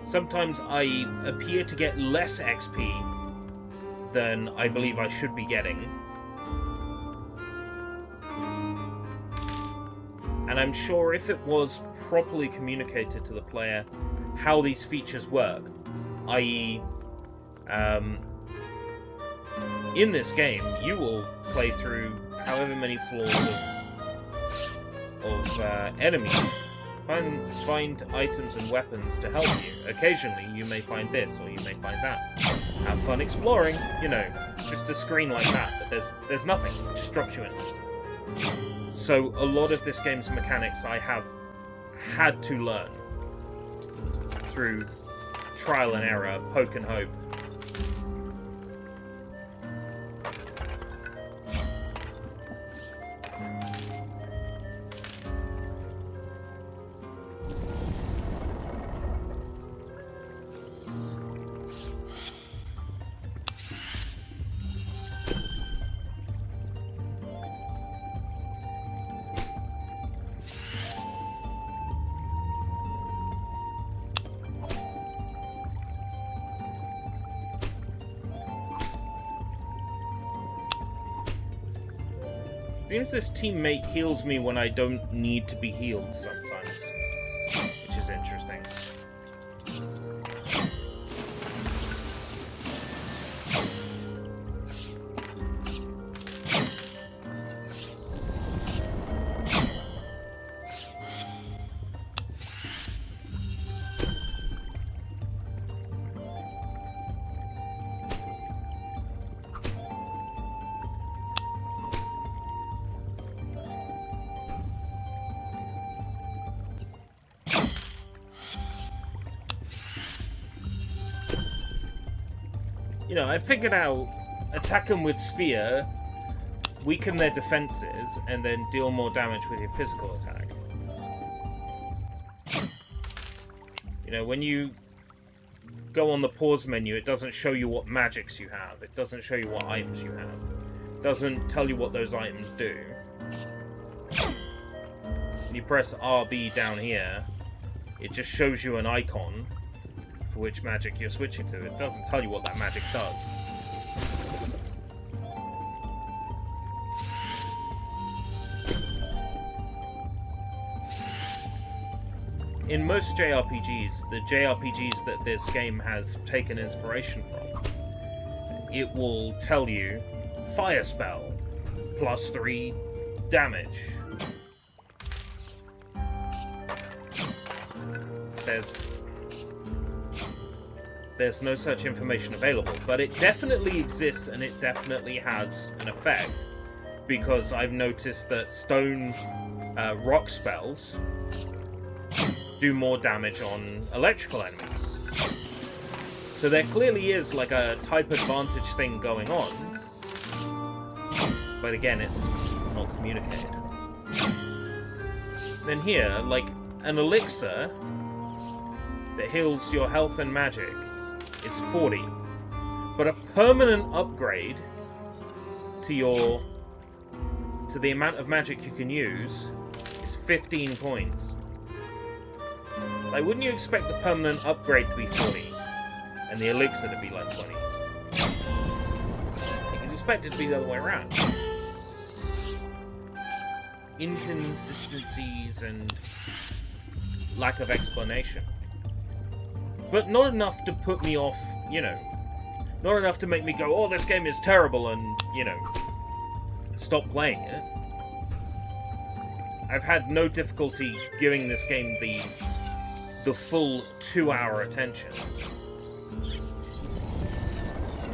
Sometimes I appear to get less XP than I believe I should be getting. And I'm sure if it was properly communicated to the player how these features work, i.e., in this game, you will play through however many floors of enemies, find items and weapons to help you. Occasionally, you may find this, or you may find that. Have fun exploring, you know, just a screen like that, but there's nothing, it just drops you in. So a lot of this game's mechanics I have had to learn through trial and error, poke and hope. Seems this teammate heals me when I don't need to be healed sometimes, which is interesting. You know, I figured out attack them with Sphere, weaken their defenses, and then deal more damage with your physical attack. You know, when you go on the pause menu, it doesn't show you what magics you have. It doesn't show you what items you have. It doesn't tell you what those items do. When you press RB down here, it just shows you an icon for which magic you're switching to. It doesn't tell you what that magic does. In most JRPGs, the JRPGs that this game has taken inspiration from, it will tell you fire spell, +3 damage. There's no such information available, but it definitely exists and it definitely has an effect, because I've noticed that stone rock spells do more damage on electrical enemies. So there clearly is like a type advantage thing going on, but again, it's not communicated. Then here, like an elixir that heals your health and magic is 40, but a permanent upgrade to the amount of magic you can use is 15 points. Like, wouldn't you expect the permanent upgrade to be 40 and the elixir to be like 20? You can expect it to be the other way around. Inconsistencies and lack of explanation. But not enough to put me off, you know. Not enough to make me go, oh, this game is terrible, and, you know, stop playing it. I've had no difficulty giving this game the full 2-hour attention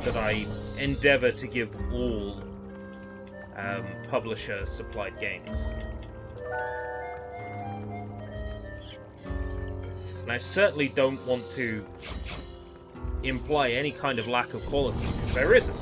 that I endeavour to give all publisher-supplied games. And I certainly don't want to imply any kind of lack of quality, because there isn't.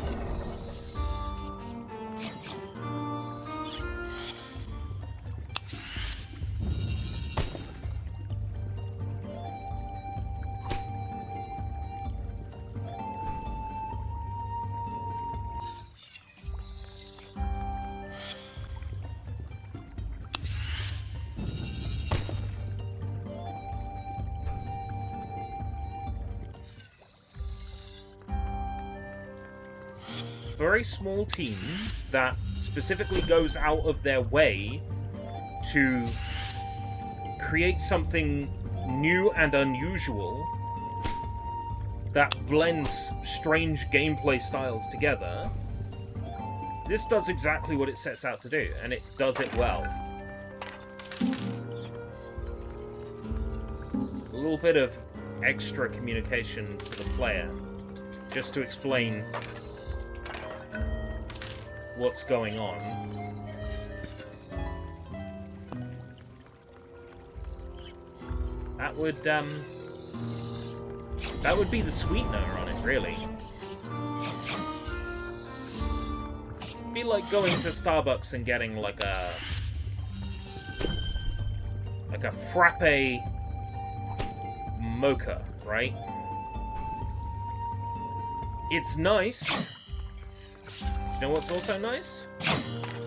Very small team that specifically goes out of their way to create something new and unusual that blends strange gameplay styles together. This does exactly what it sets out to do, and it does it well. A little bit of extra communication to the player, just to explain what's going on. That would be the sweetener on it, really. It'd be like going to Starbucks and getting like a frappe mocha, right? It's nice. You know what's also nice?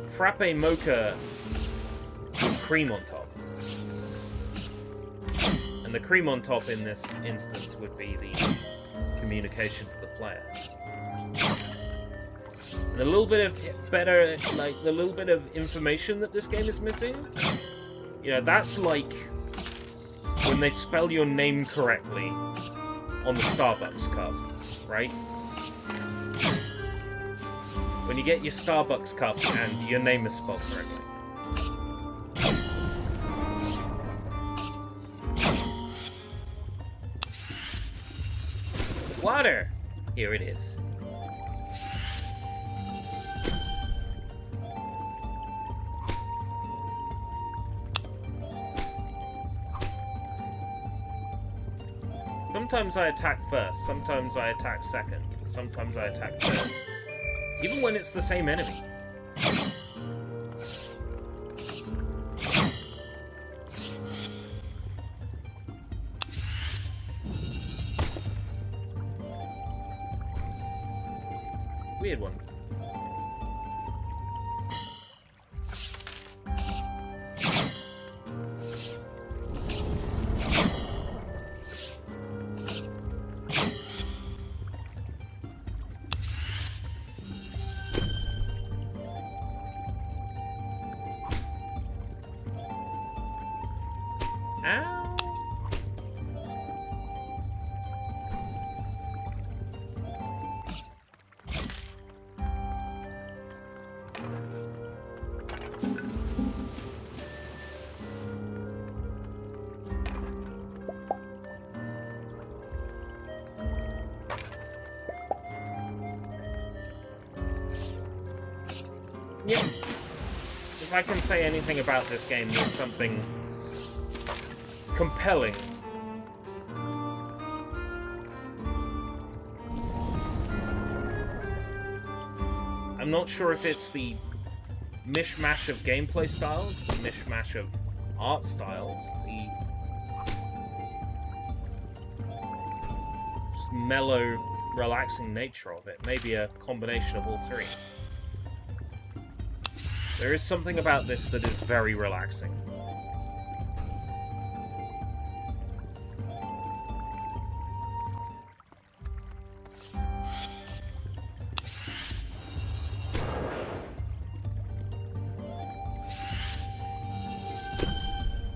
Frappe mocha with cream on top. And the cream on top in this instance would be the communication to the player. And a little bit of better, like, the little bit of information that this game is missing, you know, that's like when they spell your name correctly on the Starbucks cup, right? When you get your Starbucks cup and your name is spelled correctly. Water! Here it is. Sometimes I attack first, sometimes I attack second, sometimes I attack third. Even when it's the same enemy. Weird one. Yeah. If I can say anything about this game, it's something compelling. I'm not sure if it's the mishmash of gameplay styles, the mishmash of art styles, the just mellow, relaxing nature of it. Maybe a combination of all three. There is something about this that is very relaxing.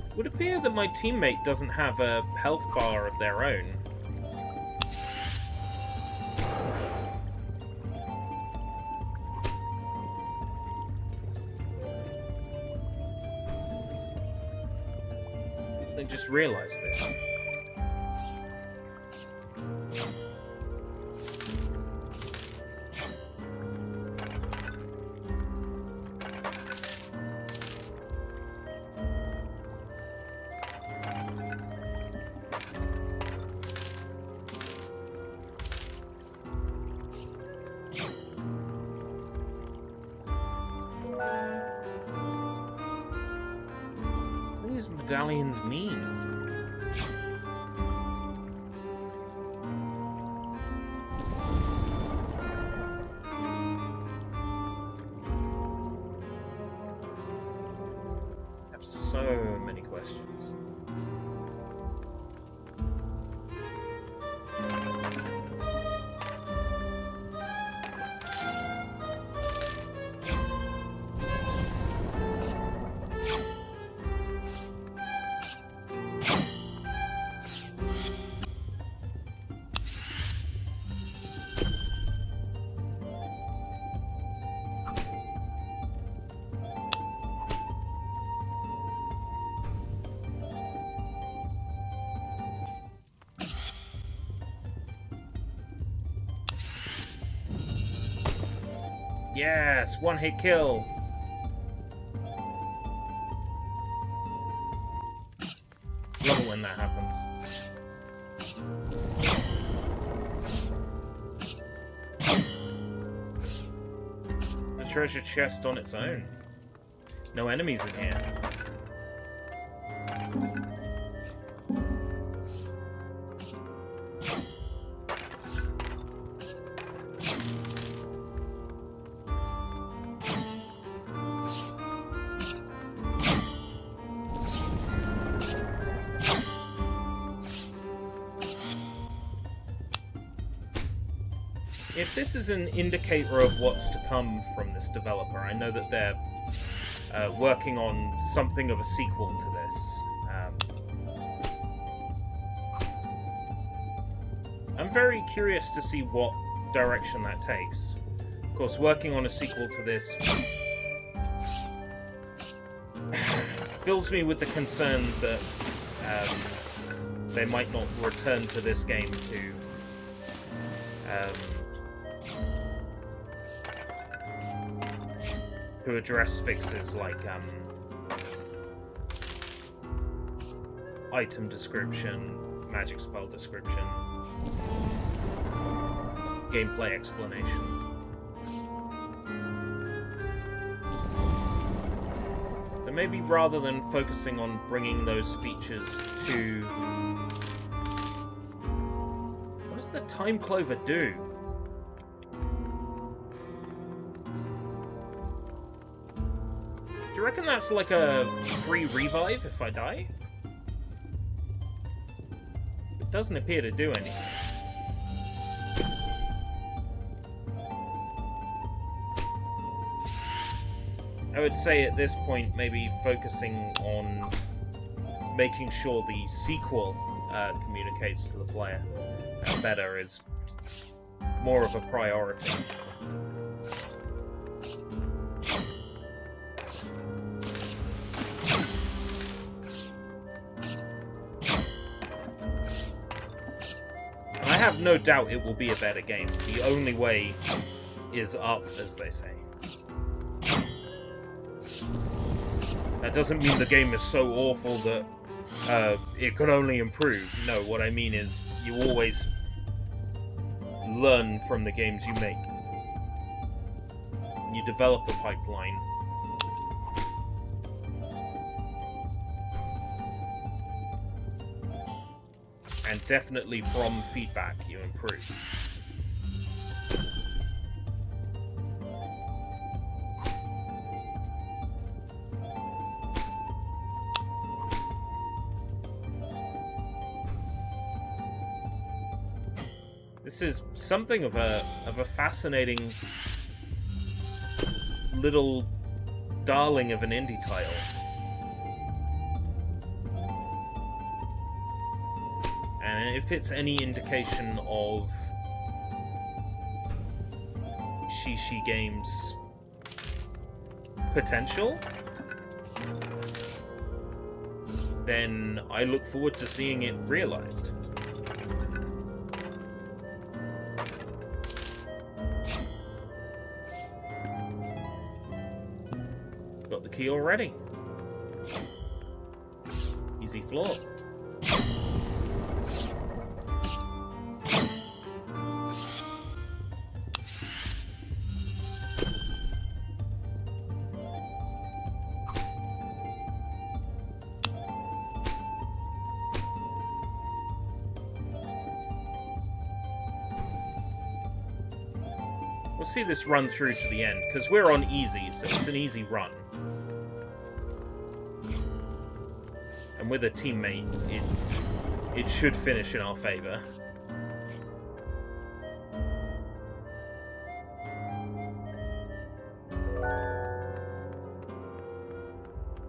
It would appear that my teammate doesn't have a health bar of their own. I just realised this. medallions mean. I have so many questions. Yes, one-hit kill. Love it when that happens. The treasure chest on its own. No enemies in here. If this is an indicator of what's to come from this developer, I know that they're working on something of a sequel to this. I'm very curious to see what direction that takes. Of course, working on a sequel to this fills me with the concern that they might not return to this game to address fixes like item description, magic spell description, gameplay explanation. But maybe rather than focusing on bringing those features to... What does the time clover do? Do you reckon that's like a free revive if I die? It doesn't appear to do anything. I would say at this point maybe focusing on making sure the sequel communicates to the player better is more of a priority. I have no doubt it will be a better game. The only way is up, as they say. That doesn't mean the game is so awful that it can only improve. No, what I mean is you always learn from the games you make. You develop a pipeline. And definitely from feedback, you improve. This is something of a fascinating little darling of an indie title. And if it's any indication of Shishi Games' potential, then I look forward to seeing it realized. Got the key already. Easy floor. see this run through to the end, because we're on easy, so it's an easy run. And with a teammate, it should finish in our favor.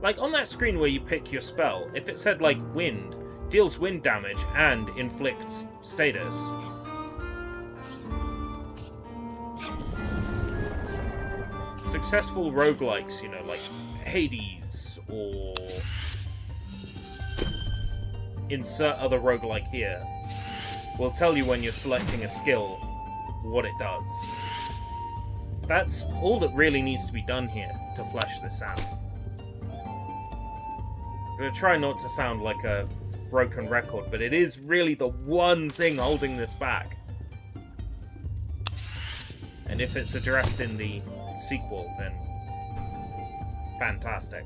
Like, on that screen where you pick your spell, if it said, like, wind, deals wind damage and inflicts status. Successful roguelikes, you know, like Hades, or insert other roguelike here, will tell you when you're selecting a skill what it does. That's all that really needs to be done here to flesh this out. I'm going to try not to sound like a broken record, but it is really the one thing holding this back. And if it's addressed in the sequel, then fantastic.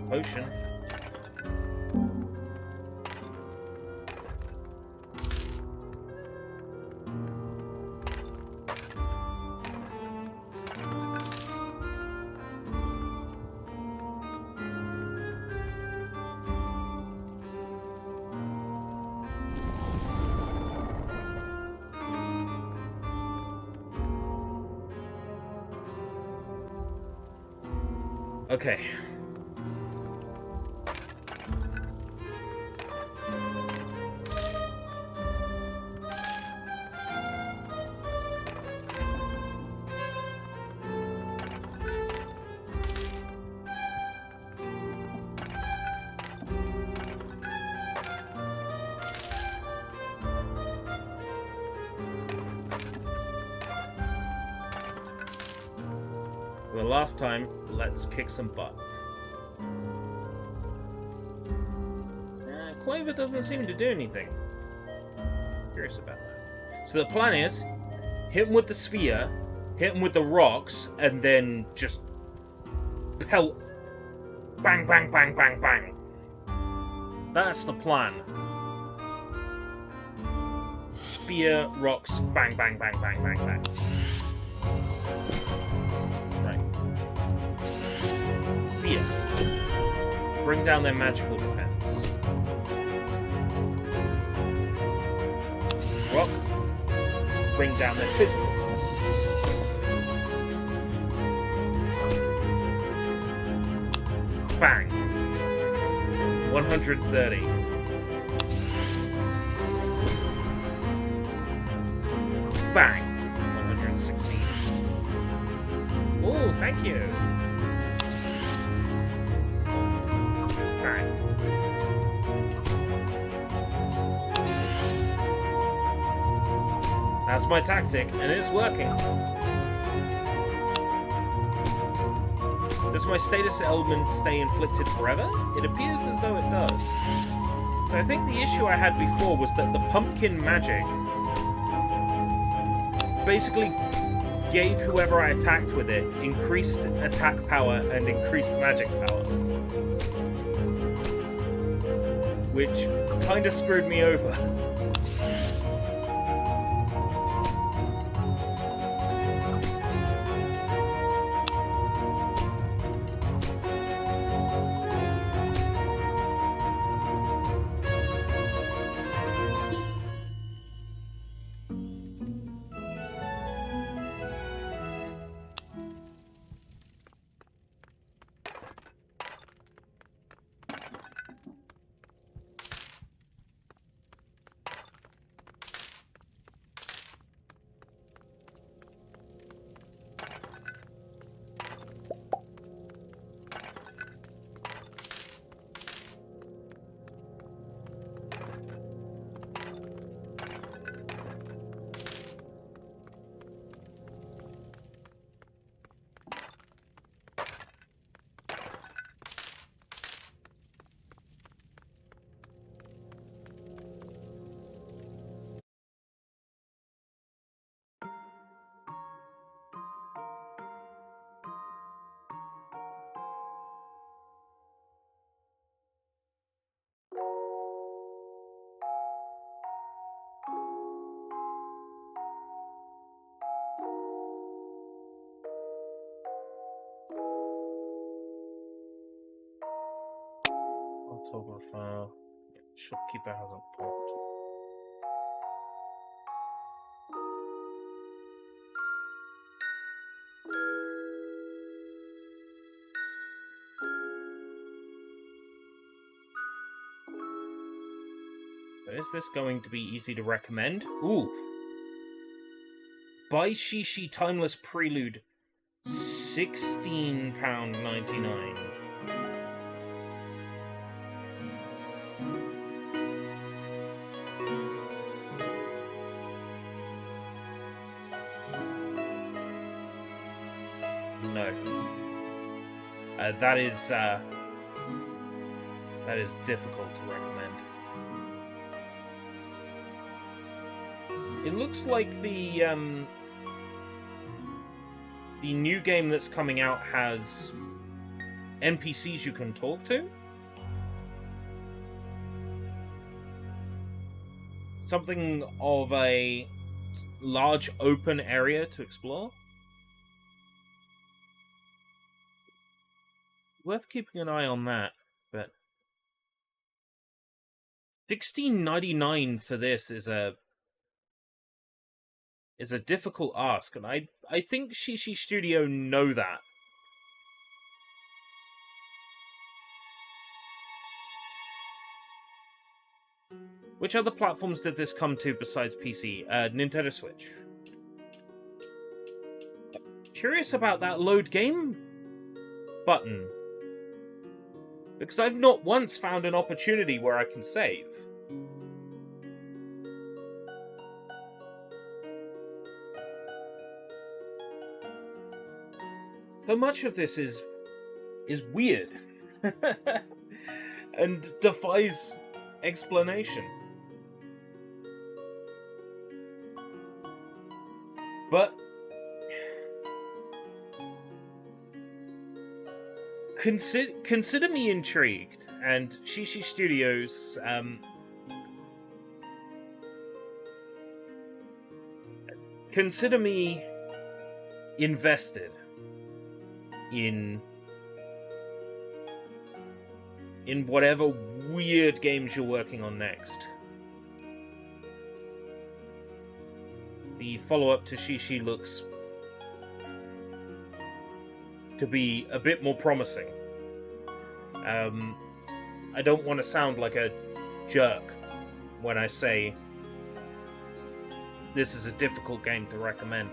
Potion. Okay. For the last time, let's kick some butt. Quaver doesn't seem to do anything. Curious about that. So the plan is, hit him with the sphere, hit him with the rocks, and then just pelt. Bang, bang, bang, bang, bang. That's the plan. Spear, rocks, bang, bang, bang, bang, bang, bang. Spear. Bring down their magical defense. Rock. Bring down their physical defense. Bang. 130. Bang. 116. Oh, thank you. Bang. That's my tactic, and it's working. Does my status element stay inflicted forever? It appears as though it does. So I think the issue I had before was that the pumpkin magic basically gave whoever I attacked with it increased attack power and increased magic power. Which kind of screwed me over. Photographer. Shopkeeper hasn't popped. But is this going to be easy to recommend? Ooh. Buy Shishi Timeless Prelude. £16.99. No. That is difficult to recommend. It looks like the new game that's coming out has NPCs you can talk to. Something of a large open area to explore. Worth keeping an eye on that, but $16.99 for this is a difficult ask, and I think Shishi Studio know that. Which other platforms did this come to besides PC? Nintendo Switch. Curious about that load game button. Because I've not once found an opportunity where I can save. So much of this is weird. And defies explanation. But consider me intrigued, and Shishi Studios consider me invested in whatever weird games you're working on next. The follow-up to Shishi looks to be a bit more promising. I don't want to sound like a jerk when I say this is a difficult game to recommend,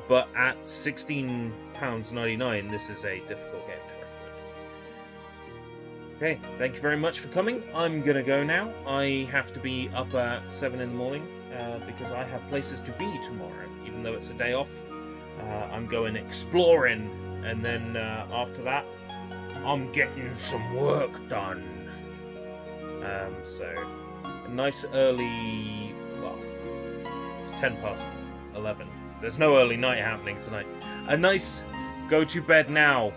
but at £16.99, this is a difficult game to recommend. Okay, thank you very much for coming. I'm gonna go now. I have to be up at 7 in the morning because I have places to be tomorrow, even though it's a day off. I'm going exploring, and then after that, I'm getting some work done. So, a nice early, well, it's 11:10. There's no early night happening tonight. A nice go to bed now.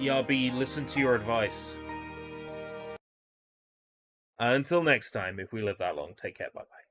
ERB, listen to your advice. Until next time, if we live that long, take care, bye-bye.